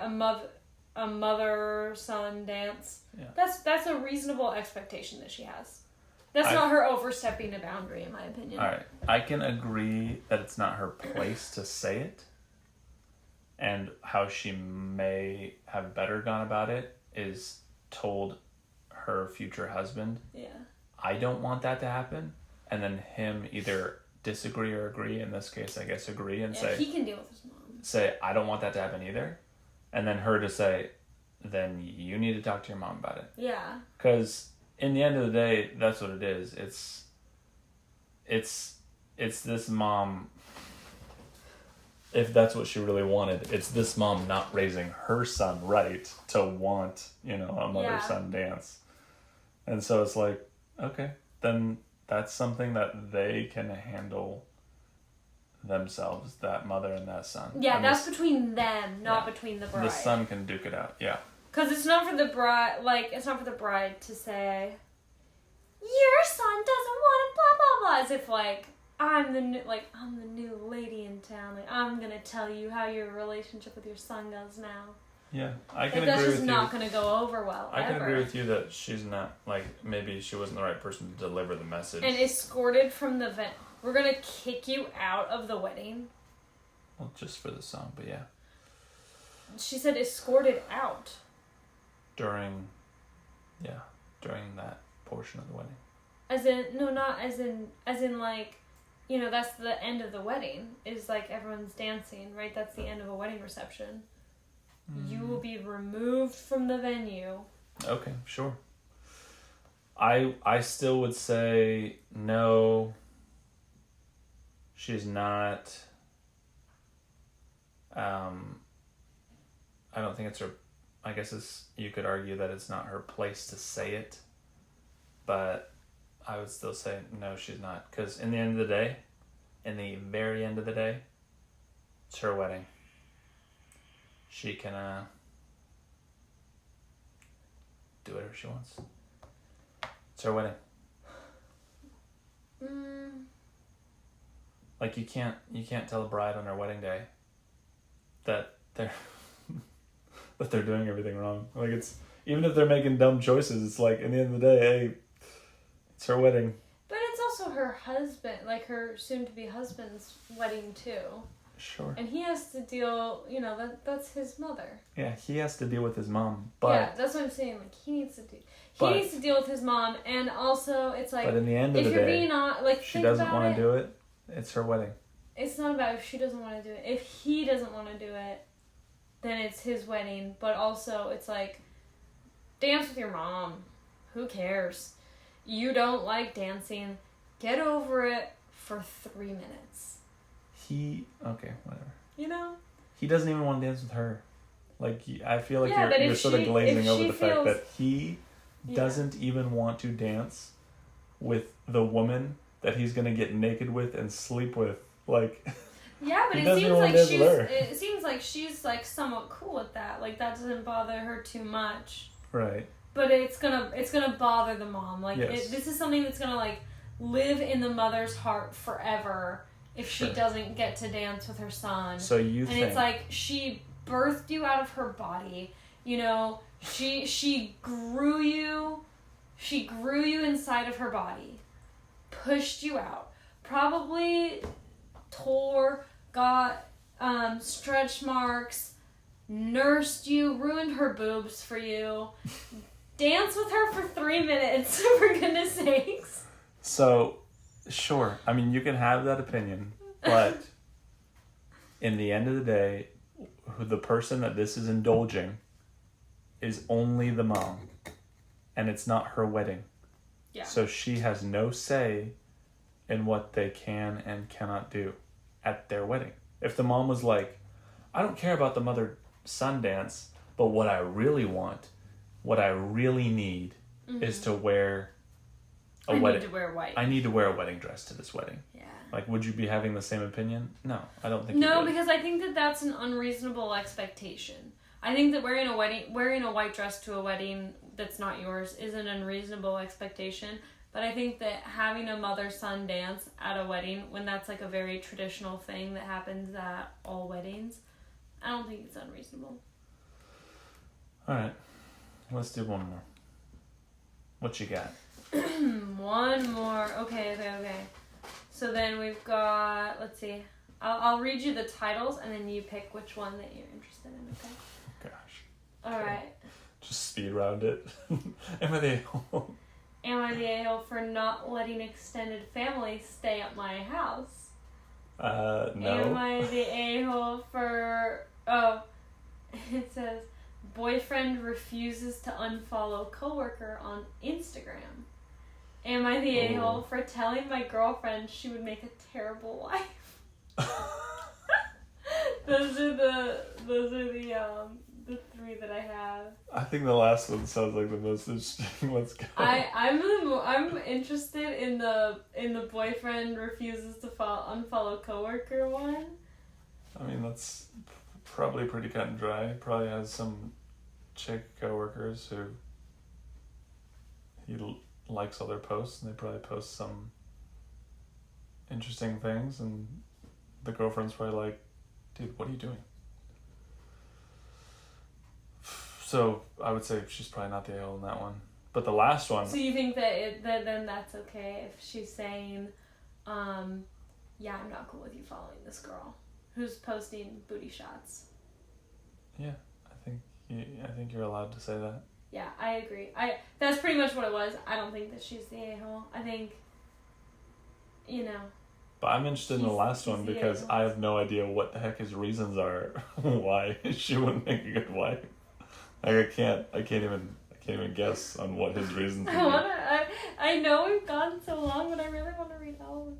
a mother-son dance. Yeah. That's a reasonable expectation that she has. That's not her overstepping a boundary, in my opinion. All right. I can agree that it's not her place to say it. And how she may have better gone about it is told her future husband, yeah, I don't want that to happen. And then him either disagree or agree. In this case, I guess agree and say... he can deal with his mom. Say, I don't want that to happen either. And then her to say, then you need to talk to your mom about it. Yeah. Because... in the end of the day, that's what it is. It's this mom, if that's what she really wanted, it's this mom not raising her son right to want, a mother-son dance. And so it's like, okay, then that's something that they can handle themselves, that mother and that son. Yeah, and that's between them, not between the bride. The son can duke it out, yeah. Because it's not for the bride, it's not for the bride to say, your son doesn't want to blah, blah, blah. As if, I'm the new lady in town. I'm going to tell you how your relationship with your son goes now. Yeah, I can agree with you. That's just not going to go over well, I can agree with you that she's not, maybe she wasn't the right person to deliver the message. And escorted from the event. We're going to kick you out of the wedding. Well, just for the song, but yeah. She said escorted out. During that portion of the wedding. As in, no, not as in, that's the end of the wedding, is everyone's dancing, right? That's the end of a wedding reception. You will be removed from the venue. Okay, sure. I still would say no, she's not, I don't think it's her, I guess you could argue that it's not her place to say it, but I would still say no, she's not. Because in the end of the day, in the very end of the day, it's her wedding. She can do whatever she wants. It's her wedding. You can't tell a bride on her wedding day that they're that they're doing everything wrong. It's, even if they're making dumb choices, it's in the end of the day, hey, it's her wedding. But it's also her husband, her soon-to-be husband's wedding too. Sure. And he has to deal, that's his mother. Yeah, he has to deal with his mom, but... Yeah, that's what I'm saying, he needs to deal with his mom, and also, it's but in the end of the day, if you're being she doesn't want to do it, it's her wedding. It's not about if she doesn't want to do it. If he doesn't want to do it, then it's his wedding, but also, it's dance with your mom. Who cares? You don't like dancing. Get over it for 3 minutes. Okay, whatever. He doesn't even want to dance with her. I feel you're sort of glazing over the fact that he doesn't even want to dance with the woman that he's going to get naked with and sleep with. Yeah, but it seems like she's somewhat cool with that. That doesn't bother her too much. Right. But it's gonna bother the mom. Yes. This is something that's gonna live in the mother's heart forever if she doesn't get to dance with her son. So you think... And it's she birthed you out of her body. You know, she grew you inside of her body, pushed you out, probably got stretch marks, nursed you, ruined her boobs for you, danced with her for 3 minutes, for goodness sakes. So, sure. I mean, you can have that opinion, but in the end of the day, the person that this is indulging is only the mom, and it's not her wedding. Yeah. So she has no say in what they can and cannot do at their wedding. If the mom was like, I don't care about the mother-son dance, but what I really want, what I really need is to wear a wedding. I need to wear white. I need to wear a wedding dress to this wedding. Yeah. Like, would you be having the same opinion? No, I don't think you No, would. because I think that that's an unreasonable expectation. I think that wearing a white dress to a wedding that's not yours is an unreasonable expectation. But I think that having a mother-son dance at a wedding, when that's like a very traditional thing that happens at all weddings, I don't think it's unreasonable. All right, let's do one more. What you got? One more. Okay. So then we've got, let's see. I'll read you the titles and then you pick which one that you're interested in, okay? Gosh. All right. Just speed round it. Am I the a-hole? Am I the a-hole for not letting extended family stay at my house? No. Am I the a-hole for... Oh, it says, boyfriend refuses to unfollow coworker on Instagram. Am I the a-hole for telling my girlfriend she would make a terrible wife? Those are the three that I have. I think the last one sounds like the most interesting. Let's go. I'm interested in the boyfriend refuses to unfollow coworker one. I mean, that's probably pretty cut and dry. Probably has some chick coworkers who he likes all their posts, and they probably post some interesting things, and the girlfriend's probably like, dude, what are you doing? So I would say she's probably not the a-hole in that one. But the last one... So you think that then that's okay if she's saying, yeah, I'm not cool with you following this girl who's posting booty shots. Yeah, I think you're allowed to say that. Yeah, I agree. That's pretty much what it was. I don't think that she's the a-hole. I think, But I'm interested in the last one because a-hole. I have no idea what the heck his reasons are why she wouldn't make a good wife. Like I can't even guess on what his reasons would be. I know we've gone so long, but I really want to read all of them.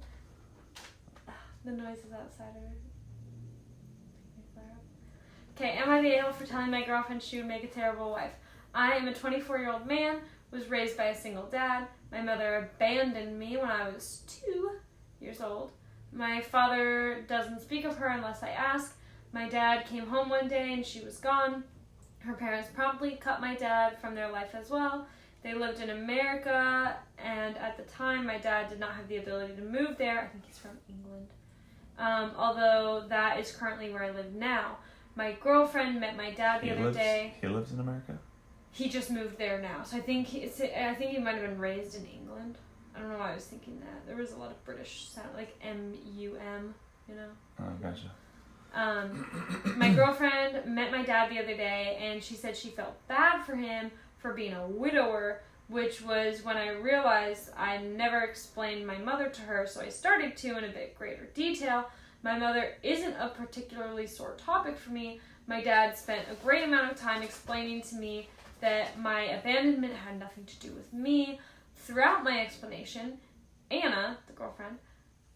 The noises outside are... Okay, am I the a-hole for telling my girlfriend she would make a terrible wife? I am a 24-year-old man, was raised by a single dad. My mother abandoned me when I was 2 years old. My father doesn't speak of her unless I ask. My dad came home one day and she was gone. Her parents promptly cut my dad from their life as well. They lived in America, and at the time, my dad did not have the ability to move there. I think he's from England. Although that is currently where I live now. My girlfriend met my dad the other day. He lives in America? He just moved there now. So I think he might have been raised in England. I don't know why I was thinking that. There was a lot of British sound, like M-U-M, Oh, gotcha. My girlfriend met my dad the other day, and she said she felt bad for him for being a widower, which was when I realized I never explained my mother to her, so I started to in a bit greater detail. My mother isn't a particularly sore topic for me. My dad spent a great amount of time explaining to me that my abandonment had nothing to do with me. Throughout my explanation, Anna, the girlfriend,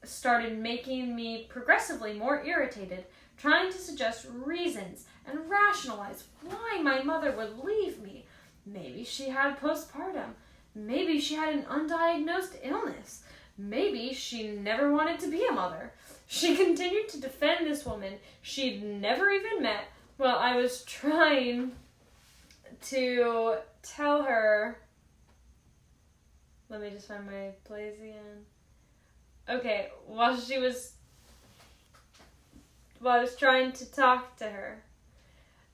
started making me progressively more irritated, trying to suggest reasons and rationalize why my mother would leave me. Maybe she had postpartum. Maybe she had an undiagnosed illness. Maybe she never wanted to be a mother. She continued to defend this woman she'd never even met while I was trying to tell her... Let me just find my place again. Okay, while I was trying to talk to her.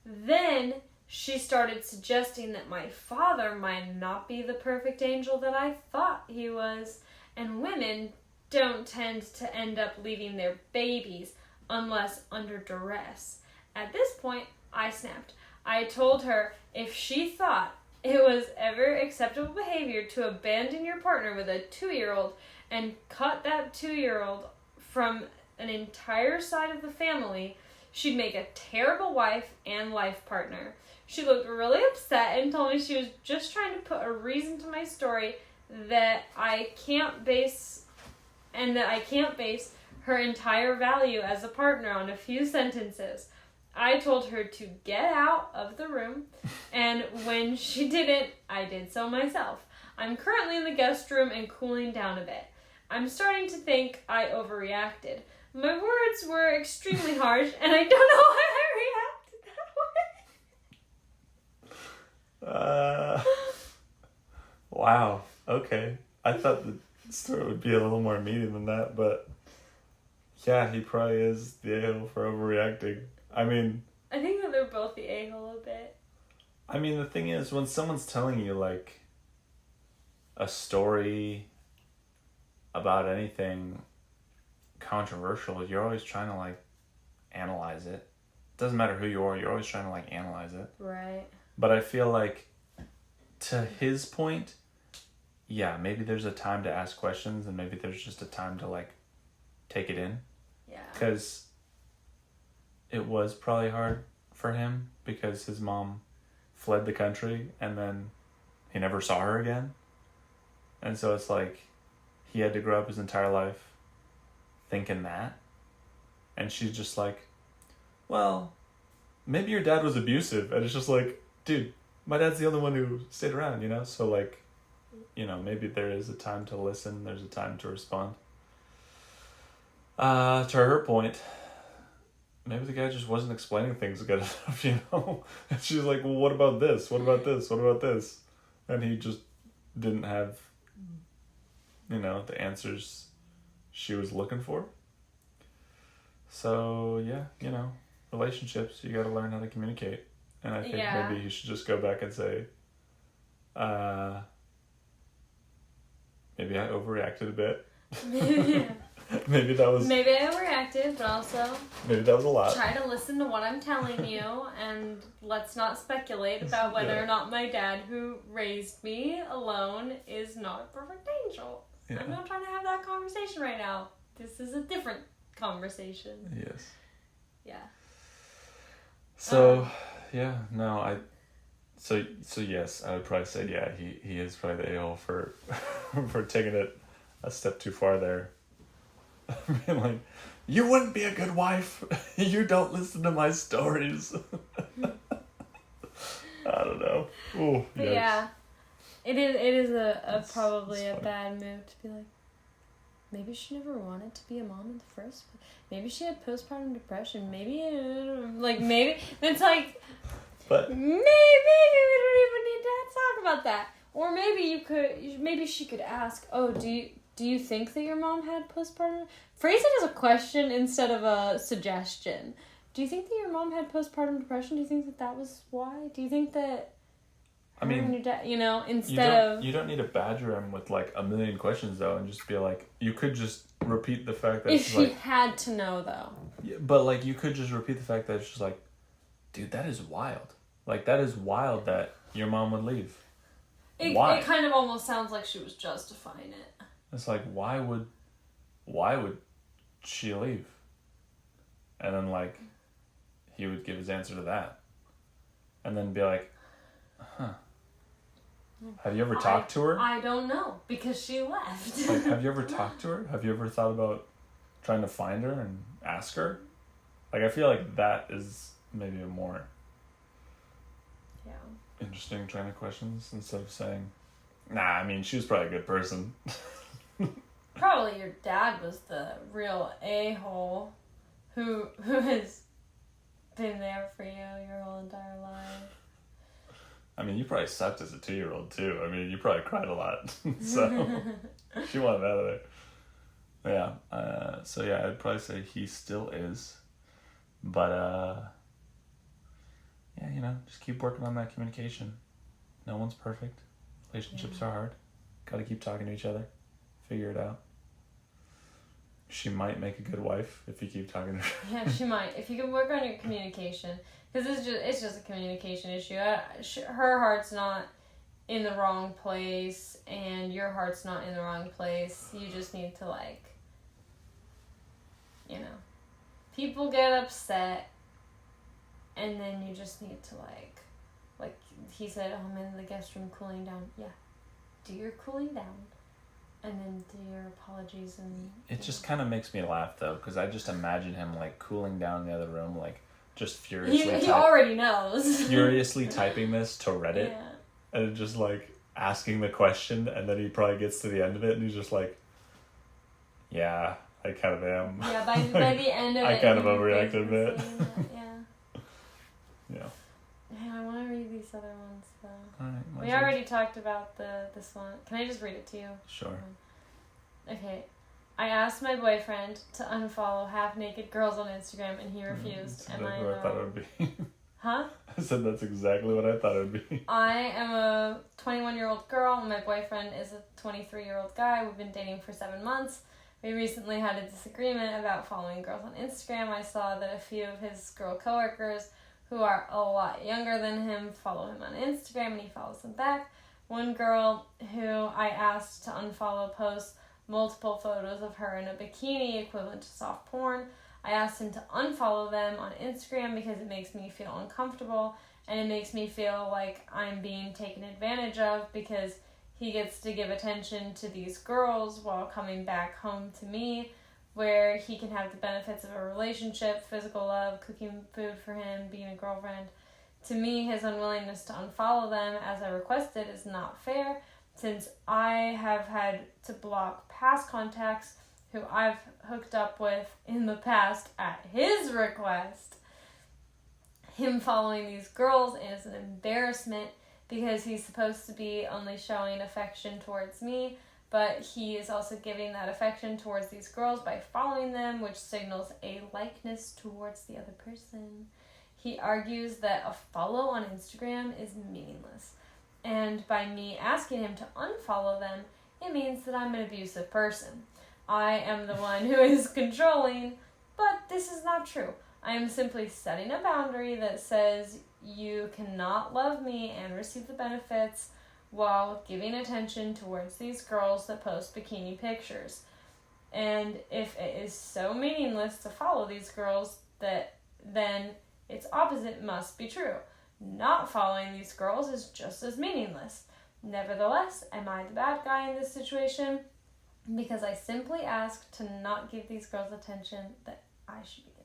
Then she started suggesting that my father might not be the perfect angel that I thought he was, and women don't tend to end up leaving their babies unless under duress. At this point, I snapped. I told her if she thought it was ever acceptable behavior to abandon your partner with a 2-year-old and cut that 2-year-old from an entire side of the family, she'd make a terrible wife and life partner. She looked really upset and told me she was just trying to put a reason to my story that I can't base her entire value as a partner on a few sentences. I told her to get out of the room, and when she didn't, I did so myself. I'm currently in the guest room and cooling down a bit. I'm starting to think I overreacted. My words were extremely harsh, and I don't know why I reacted that way. Wow. Okay. I thought the story would be a little more meaty than that, but yeah, he probably is the a-hole for overreacting. I mean, I think that they're both the a-hole a bit. I mean, the thing is, when someone's telling you, like, a story about anything controversial, you're always trying to, like, analyze it. Doesn't matter who you are, you're always trying to, like, analyze it. Right. But I feel like, to his point, yeah, maybe there's a time to ask questions, and maybe there's just a time to, like, take it in. Yeah. Because it was probably hard for him because his mom fled the country and then he never saw her again. And so it's like he had to grow up his entire life thinking that. And she's just like, well, maybe your dad was abusive. And it's just like, dude, my dad's the only one who stayed around, you know? So, like, you know, maybe there is a time to listen. There's a time to respond. To her point, maybe the guy just wasn't explaining things good enough, you know? And she's like, well, what about this? What about this? What about this? And he just didn't have, you know, the answers she was looking for. So, yeah, you know, relationships, you gotta learn how to communicate. And I think maybe he should just go back and say, maybe I overreacted a bit. Yeah. Maybe I overreacted, but also maybe that was a lot. Try to listen to what I'm telling you, and let's not speculate about whether or not my dad, who raised me alone, is not a perfect angel. Yeah. I'm not trying to have that conversation right now. This is a different conversation. Yes. Yeah. So, So yes, I would probably say he is probably the a-hole for for taking it a step too far there. Being like, you wouldn't be a good wife. You don't listen to my stories. I don't know. Ooh, but yeah, it is probably a bad move to be like, maybe she never wanted to be a mom in the first place. Maybe she had postpartum depression. Maybe it's like, but maybe we don't even need to talk about that. Or maybe she could ask, oh, do you think that your mom had postpartum? Phrase it as a question instead of a suggestion. Do you think that your mom had postpartum depression? Do you think that was why? Do you think that... I mean, your dad, you don't need to badger him with like a million questions though, and just be like, you could just repeat the fact that if she had to know though. Yeah, but like you could just repeat the fact that it's just like, dude, that is wild. Like that is wild that your mom would leave. Why? It kind of almost sounds like she was justifying it. It's like, why would she leave? And then like, he would give his answer to that, and then be like, huh. Have you ever talked to her? I don't know, because she left. Like, have you ever talked to her? Have you ever thought about trying to find her and ask her? Like, I feel like that is maybe a more interesting train of questions instead of saying, nah, I mean, she was probably a good person. Probably your dad was the real a-hole who has been there for you your whole entire life. I mean, you probably sucked as a 2-year-old too. I mean, you probably cried a lot. So, she wanted out of there. Yeah. So yeah, I'd probably say he still is. But, yeah, just keep working on that communication. No one's perfect. Relationships are hard. Got to keep talking to each other. Figure it out. She might make a good wife if you keep talking to her. Yeah, she might. If you can work on your communication, because it's just a communication issue. Her heart's not in the wrong place, and your heart's not in the wrong place. You just need to, like, you know, people get upset, and then you just need to, like he said, oh, I'm in the guest room cooling down. Yeah, do your cooling down, and then do your apologies. And it just kind of makes me laugh, though, because I just imagine him, like, cooling down in the other room, like, just furiously he already knows. Furiously typing this to Reddit. Yeah. And just, like, asking the question, and then he probably gets to the end of it, and he's just like, yeah, I kind of am. Yeah, by the end of it, I kind of overreacted a bit. Yeah. Yeah. Yeah, I want to read these other ones, though. Alright. We already talked about this one. Can I just read it to you? Sure. Okay. I asked my boyfriend to unfollow half-naked girls on Instagram, and he refused. That's exactly what I thought it would be. Huh? I said that's exactly what I thought it would be. I am a 21-year-old girl, and my boyfriend is a 23-year-old guy. We've been dating for 7 months. We recently had a disagreement about following girls on Instagram. I saw that a few of his girl coworkers, who are a lot younger than him, follow him on Instagram, and he follows them back. One girl who I asked to unfollow posts multiple photos of her in a bikini equivalent to soft porn. I asked him to unfollow them on Instagram because it makes me feel uncomfortable, and it makes me feel like I'm being taken advantage of because he gets to give attention to these girls while coming back home to me, where he can have the benefits of a relationship, physical love, cooking food for him, being a girlfriend. To me, his unwillingness to unfollow them as I requested is not fair, since I have had to block past contacts who I've hooked up with in the past at his request. Him following these girls is an embarrassment because he's supposed to be only showing affection towards me, but he is also giving that affection towards these girls by following them, which signals a likeness towards the other person. He argues that a follow on Instagram is meaningless, and by me asking him to unfollow them, it means that I'm an abusive person. I am the one who is controlling, but this is not true. I am simply setting a boundary that says you cannot love me and receive the benefits while giving attention towards these girls that post bikini pictures. And if it is so meaningless to follow these girls, then its opposite must be true. Not following these girls is just as meaningless. Nevertheless, am I the bad guy in this situation? Because I simply asked to not give these girls attention that I should be given.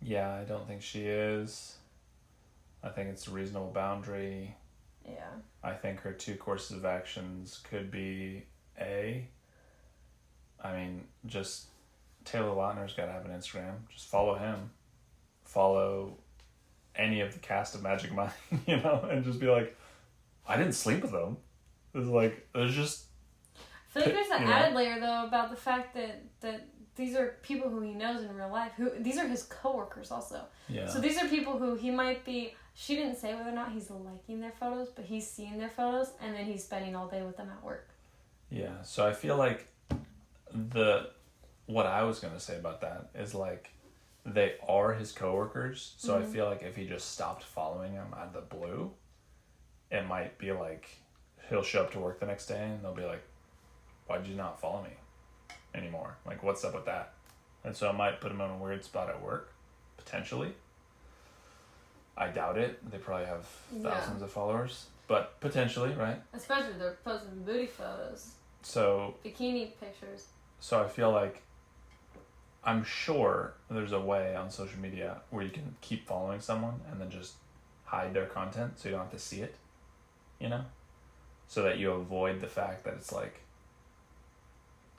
Yeah, I don't think she is. I think it's a reasonable boundary. Yeah. I think her 2 courses of actions could be just Taylor Lautner's got to have an Instagram. Just follow him. Follow any of the cast of Magic Mike, and just be like, I didn't sleep with them. There's just... I feel like there's an added layer, though, about the fact that these are people who he knows in real life. These are his coworkers also. Yeah. So these are people who he might be... She didn't say whether or not he's liking their photos, but he's seeing their photos, and then he's spending all day with them at work. Yeah, so I feel like what I was going to say about that is, like, they are his coworkers, so I feel like if he just stopped following them out of the blue, it might be like he'll show up to work the next day and they'll be like, why'd you not follow me anymore? Like, what's up with that? And so it might put him in a weird spot at work, potentially. I doubt it. They probably have thousands of followers, but potentially, right? Especially if they're posting booty photos. So... Bikini pictures. So I feel like I'm sure there's a way on social media where you can keep following someone and then just hide their content so you don't have to see it, so that you avoid the fact that it's like,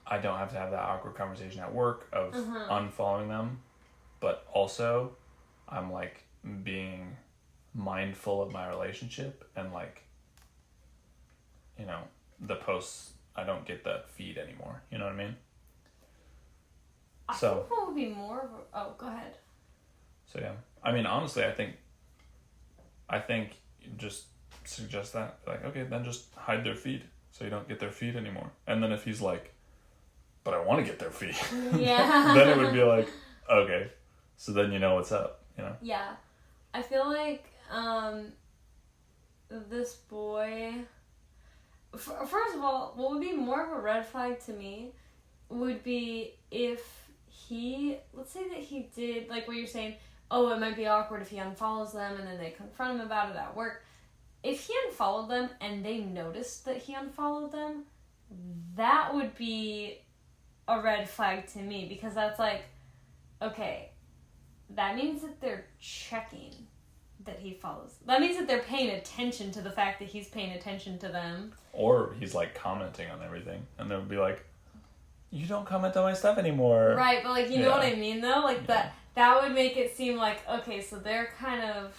I don't have to have that awkward conversation at work of unfollowing them, but also I'm like being mindful of my relationship and like, the posts, I don't get that feed anymore. You know what I mean? So, think what would be more of a... Oh, go ahead. So, yeah. I mean, honestly, I think just suggest that. Like, okay, then just hide their feet so you don't get their feet anymore. And then if he's like, but I want to get their feet. Yeah. Then it would be like, okay. So then you know what's up, you know? Yeah. I feel like this boy... First of all, what would be more of a red flag to me would be if he... Let's say that he did, like what you're saying, oh, it might be awkward if he unfollows them and then they confront him about it at work. If he unfollowed them and they noticed that he unfollowed them, that would be a red flag to me, because that's like, okay, that means that they're checking that he follows. That means that they're paying attention to the fact that he's paying attention to them. Or he's like commenting on everything, and they'll be like, you don't comment on my stuff anymore. Right, but like, you know what I mean though? Like that would make it seem like, okay, so they're kind of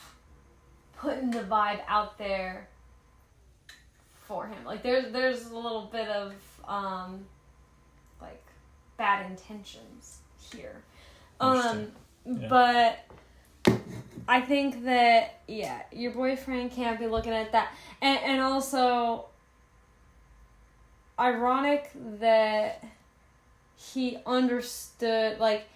putting the vibe out there for him. Like there's a little bit of like bad intentions here. But I think that your boyfriend can't be looking at that. And also ironic that he understood, like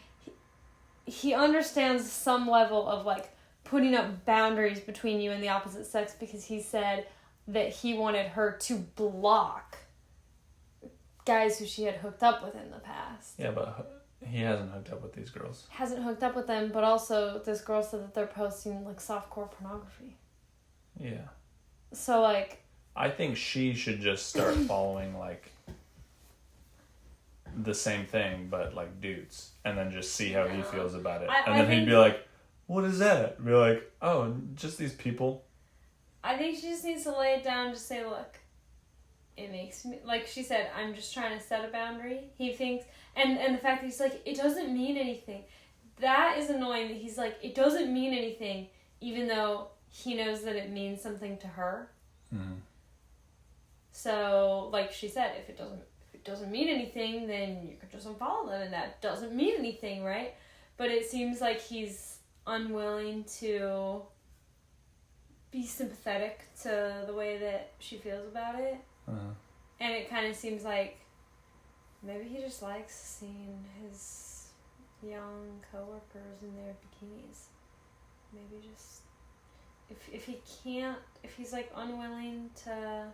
he understands some level of like putting up boundaries between you and the opposite sex, because he said that he wanted her to block guys who she had hooked up with in the past. Yeah, but he hasn't hooked up with these girls. Hasn't hooked up with them, but also this girl said that they're posting like softcore pornography. Yeah. So like, I think she should just start following like the same thing, but like dudes, and then just see how he feels about it. And then he'd be like, what is that? Be like, oh, just these people. I think she just needs to lay it down and just say, look, it makes me, like she said, I'm just trying to set a boundary. He thinks, and the fact that he's like, it doesn't mean anything. That is annoying that he's like, it doesn't mean anything, even though he knows that it means something to her. Mm-hmm. So, like she said, if it doesn't mean anything, then you could just unfollow them, and that doesn't mean anything, right? But it seems like he's unwilling to be sympathetic to the way that she feels about it. Uh-huh. And it kind of seems like maybe he just likes seeing his young coworkers in their bikinis. Maybe just if he's like unwilling to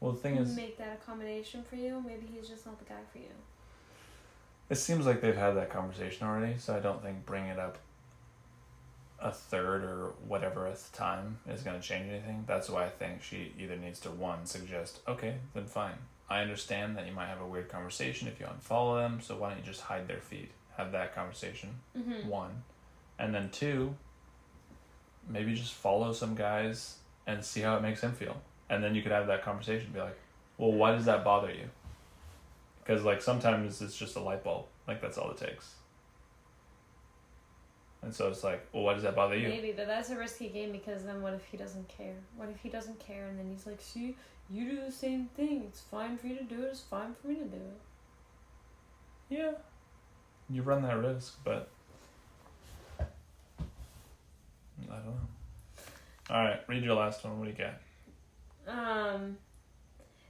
well, the thing is, make that accommodation for you, maybe he's just not the guy for you. It seems like they've had that conversation already, so I don't think bringing it up a third or whatever time is going to change anything. That's why I think she either needs to, one, suggest, okay, then fine. I understand that you might have a weird conversation if you unfollow them, so why don't you just hide their feed? Have that conversation, one. And then two, maybe just follow some guys and see how it makes him feel. And then you could have that conversation, be like, well, why does that bother you? Because, like, sometimes it's just a light bulb. Like, that's all it takes. And so it's like, well, why does that bother you? Maybe, but that's a risky game, because then what if he doesn't care? What if he doesn't care and then he's like, see, you do the same thing. It's fine for you to do it. It's fine for me to do it. Yeah. You run that risk, but I don't know. All right, read your last one. What do you got?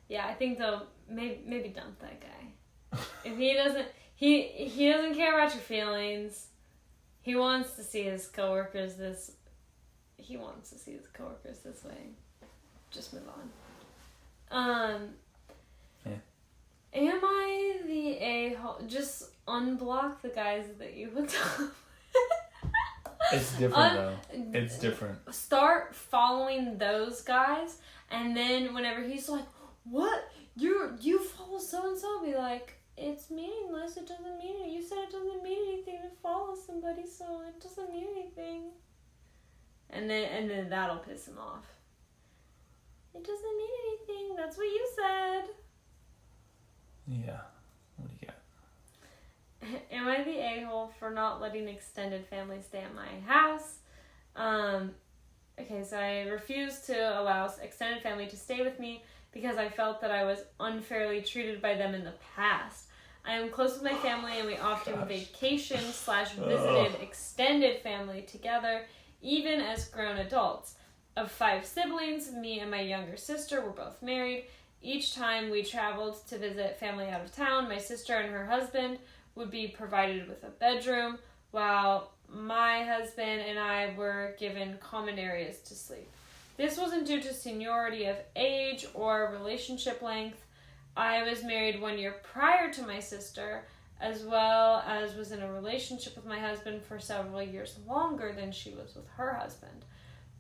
Yeah, I think though maybe dump that guy. If he doesn't care about your feelings, he wants to see his coworkers this way. Just move on. Yeah. Am I the a-hole? Just unblock the guys that you hooked up. It's different though. It's different. Start following those guys, and then whenever he's like, what? You follow so-and-so, be like, it's meaningless, it doesn't mean it. You said it doesn't mean anything to follow somebody, so it doesn't mean anything. And then that'll piss him off. It doesn't mean anything, that's what you said. Yeah. What do you got? Am I the a-hole for not letting extended family stay at my house? Okay, so I refused to allow extended family to stay with me because I felt that I was unfairly treated by them in the past. I am close with my family and we often vacation/visited extended family together, even as grown adults. Of 5 siblings, me and my younger sister were both married. Each time we traveled to visit family out of town, my sister and her husband would be provided with a bedroom, while my husband and I were given common areas to sleep. This wasn't due to seniority of age or relationship length. I was married 1 year prior to my sister, as well as was in a relationship with my husband for several years longer than she was with her husband.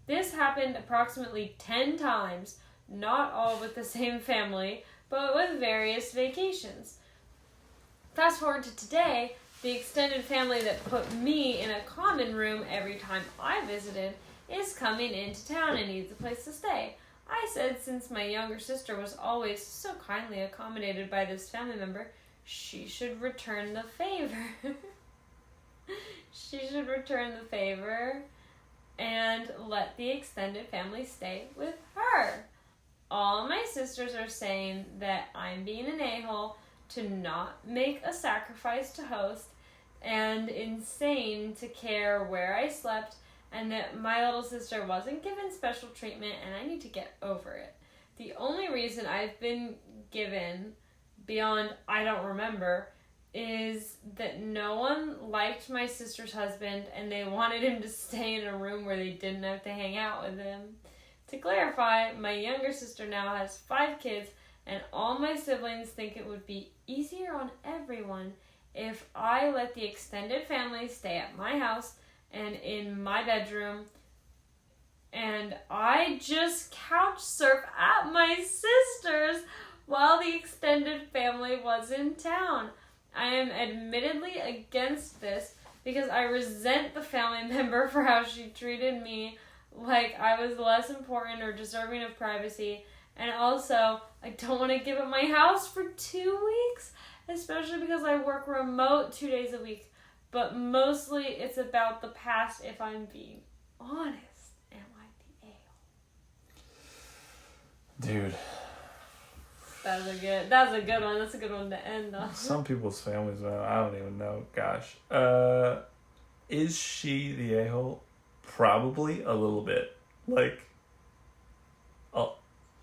This happened approximately 10 times, not all with the same family, but with various vacations. Fast forward to today, the extended family that put me in a common room every time I visited is coming into town and needs a place to stay. I said since my younger sister was always so kindly accommodated by this family member, she should return the favor. She should return the favor and let the extended family stay with her. All my sisters are saying that I'm being an a-hole to not make a sacrifice to host and insane to care where I slept, and that my little sister wasn't given special treatment and I need to get over it. The only reason I've been given, beyond I don't remember, is that no one liked my sister's husband and they wanted him to stay in a room where they didn't have to hang out with him. To clarify, my younger sister now has 5 kids and all my siblings think it would be easier on everyone if I let the extended family stay at my house and in my bedroom, and I just couch surf at my sister's while the extended family was in town. I am admittedly against this because I resent the family member for how she treated me like I was less important or deserving of privacy, and also I don't want to give up my house for 2 weeks, especially because I work remote 2 days a week. But mostly it's about the past, if I'm being honest. Am I the a-hole? Dude. That's a good one. That's a good one to end on. Some people's families, man, I don't even know. Gosh. Is she the a-hole? Probably a little bit. Like,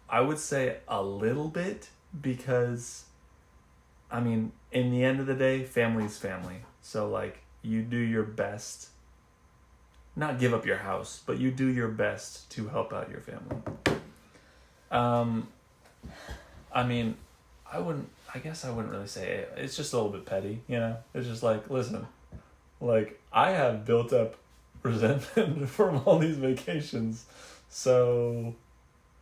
I would say a little bit because, I mean, in the end of the day, family's family. So, like, you do your best, not give up your house, but you do your best to help out your family. I mean, I guess I wouldn't really say it's just a little bit petty, you know? It's just like, listen, like, I have built up resentment from all these vacations, so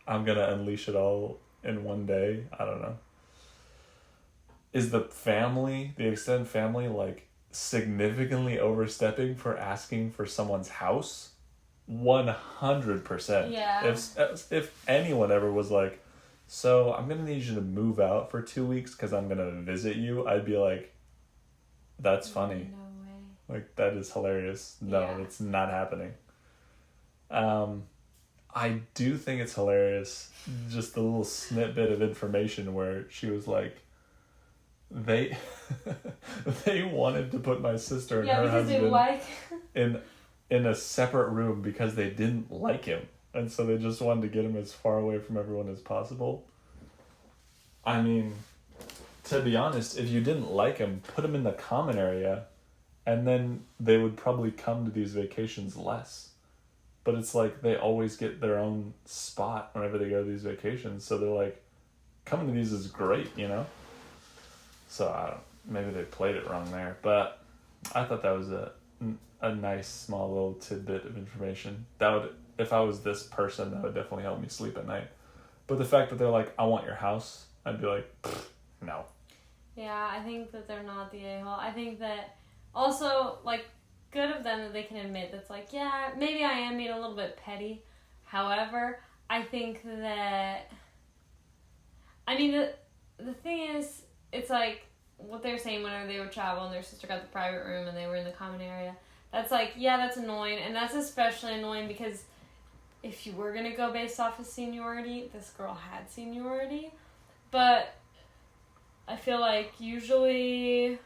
I'm gonna unleash it all in one day. I don't know. Is the extended family, like, significantly overstepping for asking for someone's house? 100%. Yeah. If anyone ever was like, so I'm gonna need you to move out for 2 weeks because I'm gonna visit you, I'd be like, that's funny. No way. Like, that is hilarious. No, Yeah. it's not happening. I do think it's hilarious, just a little snippet of information where she was like, they wanted to put my sister and her husband in a separate room because they didn't like him, and so they just wanted to get him as far away from everyone as possible. I mean, to be honest, if you didn't like him, put him in the common area, and then they would probably come to these vacations less. But it's like they always get their own spot whenever they go to these vacations, so they're like, coming to these is great, you know? So I don't. Maybe they played it wrong there, but I thought that was a nice small little tidbit of information. That would, if I was this person, that would definitely help me sleep at night. But the fact that they're like, I want your house, I'd be like, no. Yeah, I think that they're not the a-hole. I think that also, like, good of them that they can admit that's like, yeah, maybe I am being a little bit petty. However, I think that, I mean, the thing is, it's like what they're saying whenever they would travel and their sister got the private room and they were in the common area. That's like, yeah, that's annoying. And that's especially annoying because if you were going to go based off of seniority, this girl had seniority. But I feel like usually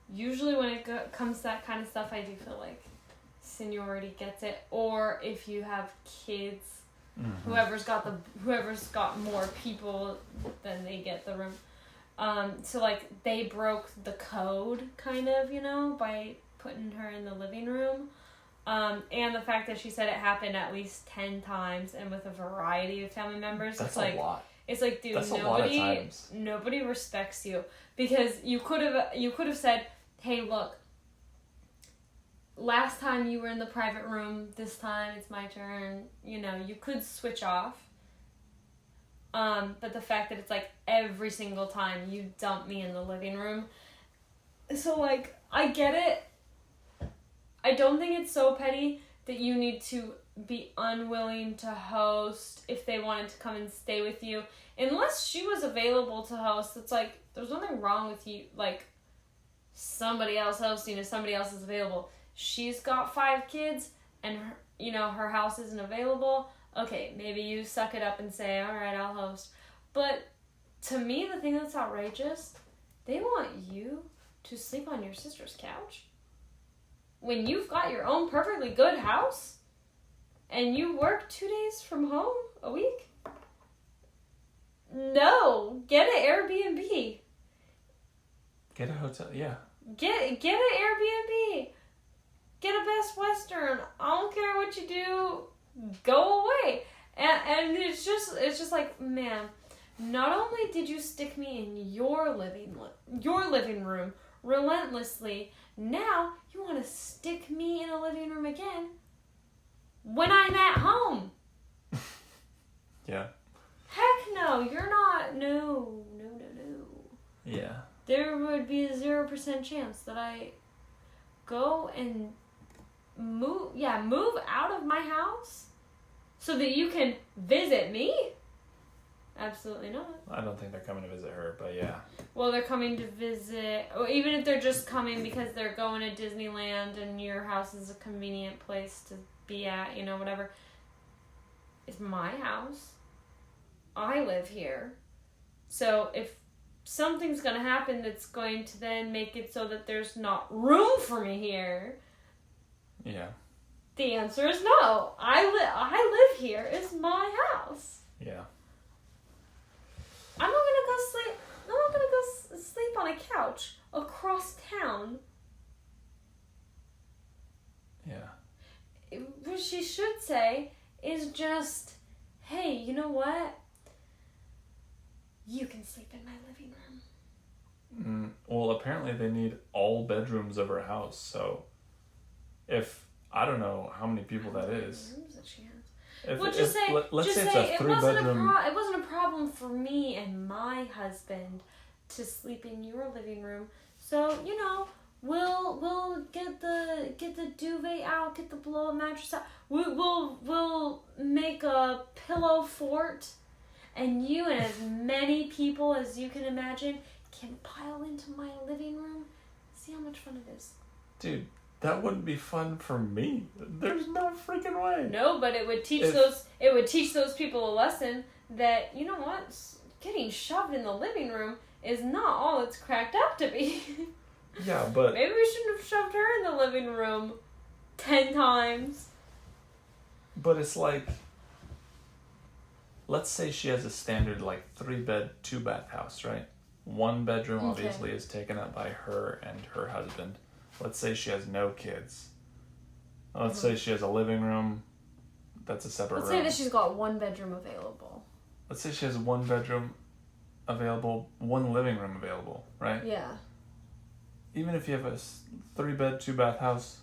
when it comes to that kind of stuff, I do feel like seniority gets it. Or if you have kids, whoever's got more people, then they get the room. So like they broke the code kind of, by putting her in the living room. And the fact that she said it happened at least 10 times and with a variety of family members. That's a lot. It's like, dude, That's a lot of times. Nobody respects you, because you could have said, hey, look, last time you were in the private room, this time it's my turn. You could switch off. But the fact that it's like every single time you dump me in the living room. So like, I get it. I don't think it's so petty that you need to be unwilling to host if they wanted to come and stay with you. Unless she was available to host, it's like, there's nothing wrong with you, like, somebody else hosting if somebody else is available. She's got 5 kids and her house isn't available. Okay, maybe you suck it up and say, all right, I'll host. But to me, the thing that's outrageous, they want you to sleep on your sister's couch when you've got your own perfectly good house and you work 2 days from home a week. No, get an Airbnb. Get a hotel, yeah. Get an Airbnb. Get a Best Western. I don't care what you do. Go away. And it's just like, man, not only did you stick me in your living room relentlessly, now you want to stick me in a living room again when I'm at home. Yeah. Heck no, you're not. No. Yeah. There would be a 0% chance that I go and move out of my house so that you can visit me? Absolutely not. I don't think they're coming to visit her, but yeah. Well, they're coming to visit, or even if they're just coming because they're going to Disneyland and your house is a convenient place to be at, whatever. It's my house. I live here. So if something's going to happen that's going to then make it so that there's not room for me here, yeah, the answer is no. I live here. It's my house. Yeah. I'm not gonna go sleep. I'm not gonna go sleep on a couch across town. Yeah. What she should say is just, hey, you know what? You can sleep in my living room. Well, apparently they need all bedrooms of her house, so if, I don't know how many people that is. Rooms that she has. Let's say it's a 3-bedroom. It wasn't a problem for me and my husband to sleep in your living room. So, we'll get the duvet out, get the blow-up mattress out. We'll make a pillow fort, and you and as many people as you can imagine can pile into my living room. See how much fun it is. Dude, that wouldn't be fun for me. There's no freaking way. No, but it would teach those people a lesson that, you know what, getting shoved in the living room is not all it's cracked up to be. Yeah, but maybe we shouldn't have shoved her in the living room 10 times. But it's like, let's say she has a standard 3-bed, 2-bath house, right? 1 bedroom obviously is taken up by her and her husband. Let's say she has no kids. Let's say she has a living room. That's a separate room. Let's say that she's got 1 bedroom available. Let's say she has 1 bedroom available, 1 living room available, right? Yeah. Even if you have a 3-bed, 2-bath house,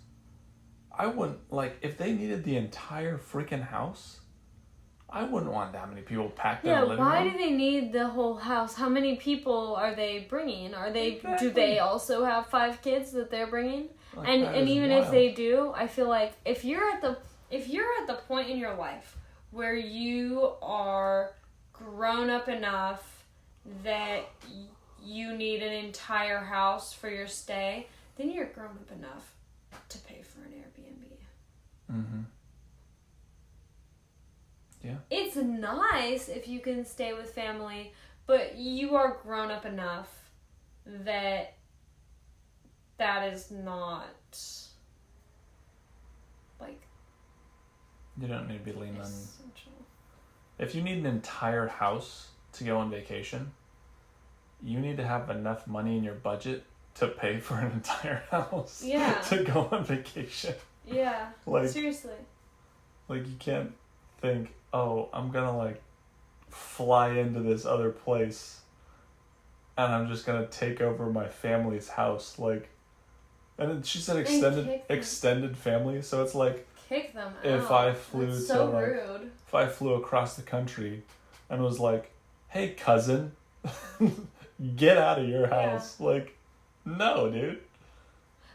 I wouldn't, if they needed the entire freaking house, I wouldn't want that many people packed in a living room. Yeah, why do they need the whole house? How many people are they bringing? Do they also have 5 kids that they're bringing? And even wild. If they do, I feel like if you're at the point in your life where you are grown up enough that you need an entire house for your stay, then you're grown up enough to pay for an Airbnb. Mm-hmm. Yeah. It's nice if you can stay with family, But you are grown up enough that is not, like, You don't need to be leaning on... essential. If you need an entire house to go on vacation, you need to have enough money in your budget to pay for an entire house to go on vacation. Yeah. Like, seriously. Like, you can't think, oh, I'm gonna, like, fly into this other place and I'm just gonna take over my family's house. Like, and then she said extended family, so it's like, kick them out. If I flew That's to, so like, rude. if I flew across the country and was like, hey, cousin, get out of your house. Yeah. Like, no, dude.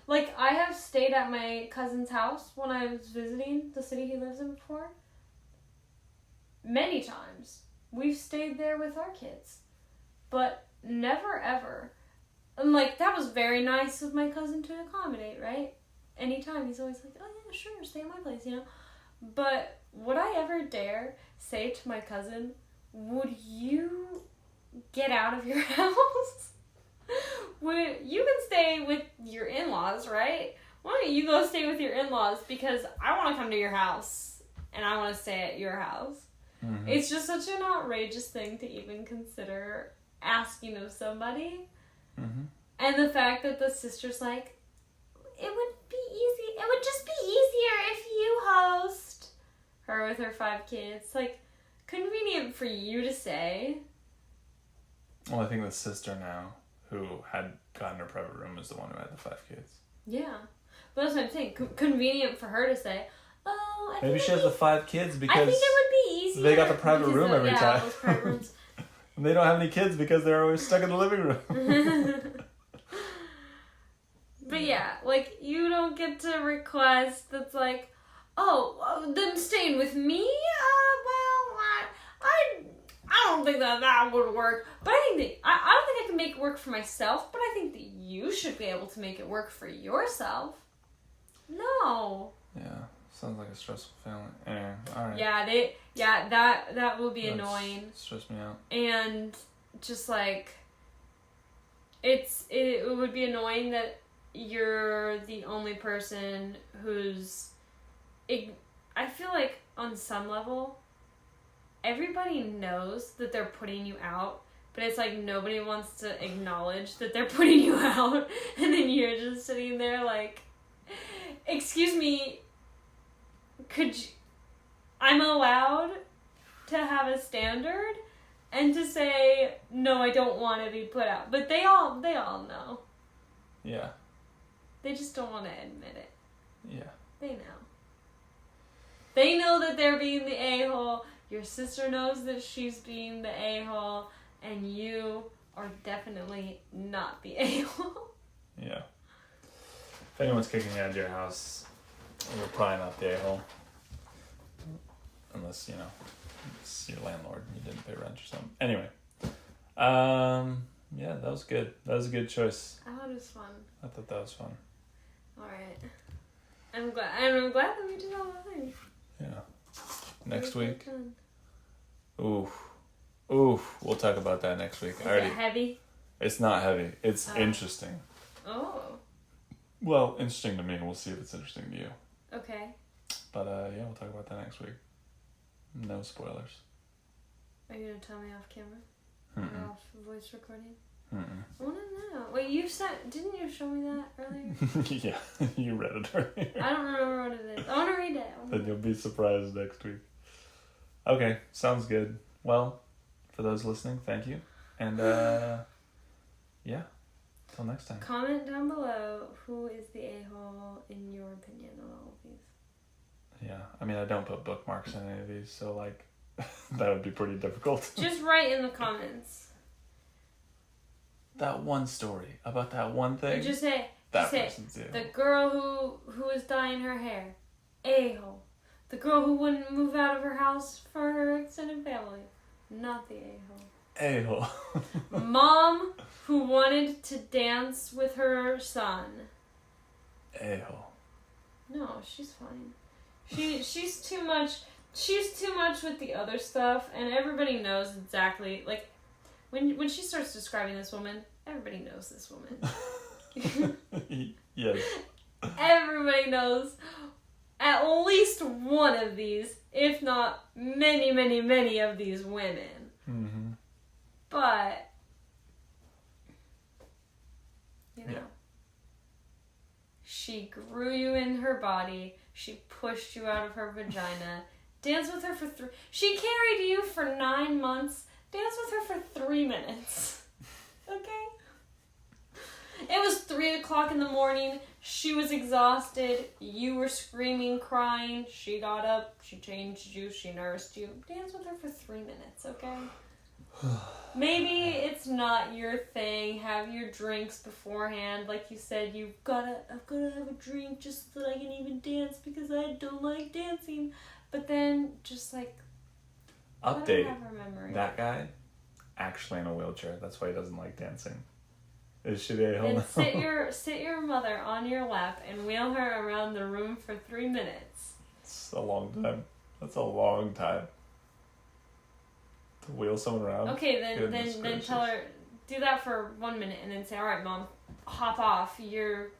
Like, I have stayed at my cousin's house when I was visiting the city he lives in before. Many times. We've stayed there with our kids. But never, ever. And, like, that was very nice of my cousin to accommodate, right? Anytime. He's always like, oh, yeah, sure, stay at my place, you know? But would I ever dare say to my cousin, would you get out of your house? You can stay with your in-laws, right? Why don't you go stay with your in-laws? Because I want to come to your house and I want to stay at your house. Mm-hmm. It's just such an outrageous thing to even consider asking of somebody. Mm-hmm. And the fact that the sister's like, it would just be easier if you host. Her with her 5 kids. Like, convenient for you to say. Well, I think the sister now, who had gotten her private room, is the one who had the 5 kids. Yeah. But that's what I'm saying. Convenient for her to say, oh, maybe she has the 5 kids because... I think it would be easier. They got the private room every time. Those private rooms. And they don't have any kids because they're always stuck in the living room. But yeah, like, you don't get to request that's like, oh, them staying with me? Well, I don't think that would work. But I think that, I don't think I can make it work for myself, but I think that you should be able to make it work for yourself. No. Yeah, sounds like a stressful family. Anyway, alright. Yeah, that will be annoying. Stress me out. And just like, it would be annoying that you're the only person who's... I feel like on some level, everybody knows that they're putting you out, but it's like nobody wants to acknowledge that they're putting you out, and then you're just sitting there like, excuse me, I'm allowed to have a standard and to say, no, I don't want to be put out. But they all know. Yeah. They just don't want to admit it. Yeah. They know. They know that they're being the a-hole. Your sister knows that she's being the a-hole. And you are definitely not the a-hole. Yeah. If anyone's kicking you out of your house, you're probably not the a-hole. Unless, it's your landlord and you didn't pay rent or something. Anyway. Yeah, that was good. That was a good choice. I thought it was fun. I thought that was fun. Alright. I'm glad that we did all the things. Yeah. Next week. Ooh, we'll talk about that next week. Is it heavy? It's not heavy. It's interesting. Oh. Well, interesting to me. We'll see if it's interesting to you. Okay. But yeah, we'll talk about that next week. No spoilers. Are you gonna tell me off camera? Mm-mm. Or off voice recording? Mm-mm. I wanna know. Wait, didn't you show me that earlier? Yeah, you read it earlier. I don't remember what it is. I wanna read it. Then you'll be surprised next week. Okay, sounds good. Well, for those listening, thank you. And yeah, till next time. Comment down below who is the a-hole in your opinion on all of these. Yeah, I mean, I don't put bookmarks in any of these, so like, that would be pretty difficult. Just write in the comments. That one story about that one thing. Just say that person's a-hole. The girl who was dyeing her hair, a-hole. The girl who wouldn't move out of her house for her extended family, not the a-hole. A-hole. Mom who wanted to dance with her son. A-hole. No, she's fine. She's too much with the other stuff, and everybody knows exactly, like, when she starts describing this woman, everybody knows this woman. Yes. Everybody knows at least one of these, if not many, many, many of these women. Mm-hmm. But, you know, she grew you in her body. She pushed you out of her vagina. Danced with her for She carried you for 9 months. Danced with her for 3 minutes. Okay? It was 3 o'clock in the morning. She was exhausted. You were screaming, crying. She got up. She changed you. She nursed you. Dance with her for 3 minutes, okay? Maybe it's not your thing. Have your drinks beforehand. Like you said, I've got to have a drink just so that I can even dance because I don't like dancing. But then, just like, update. That guy, actually in a wheelchair. That's why he doesn't like dancing. Is she the a-hole? And sit your mother on your lap and wheel her around the room for 3 minutes. It's a long time. That's a long time. To wheel someone around? Okay, then tell her, do that for 1 minute and then say, all right, Mom, hop off. You're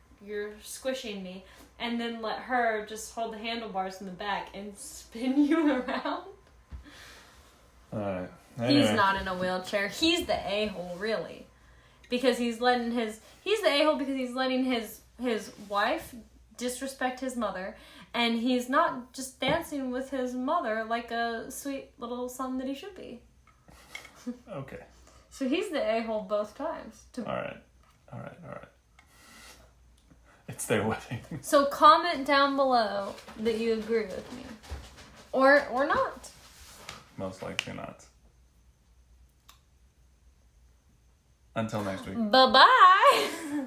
squishing me. And then let her just hold the handlebars in the back and spin you around. Alright. Anyway. He's not in a wheelchair. He's the a-hole, really. Because he's the a-hole because he's letting his wife disrespect his mother. And he's not just dancing with his mother like a sweet little son that he should be. Okay. So he's the a-hole both times. Alright. It's their wedding. So comment down below that you agree with me. Or not. Most likely not. Until next week. Bye-bye.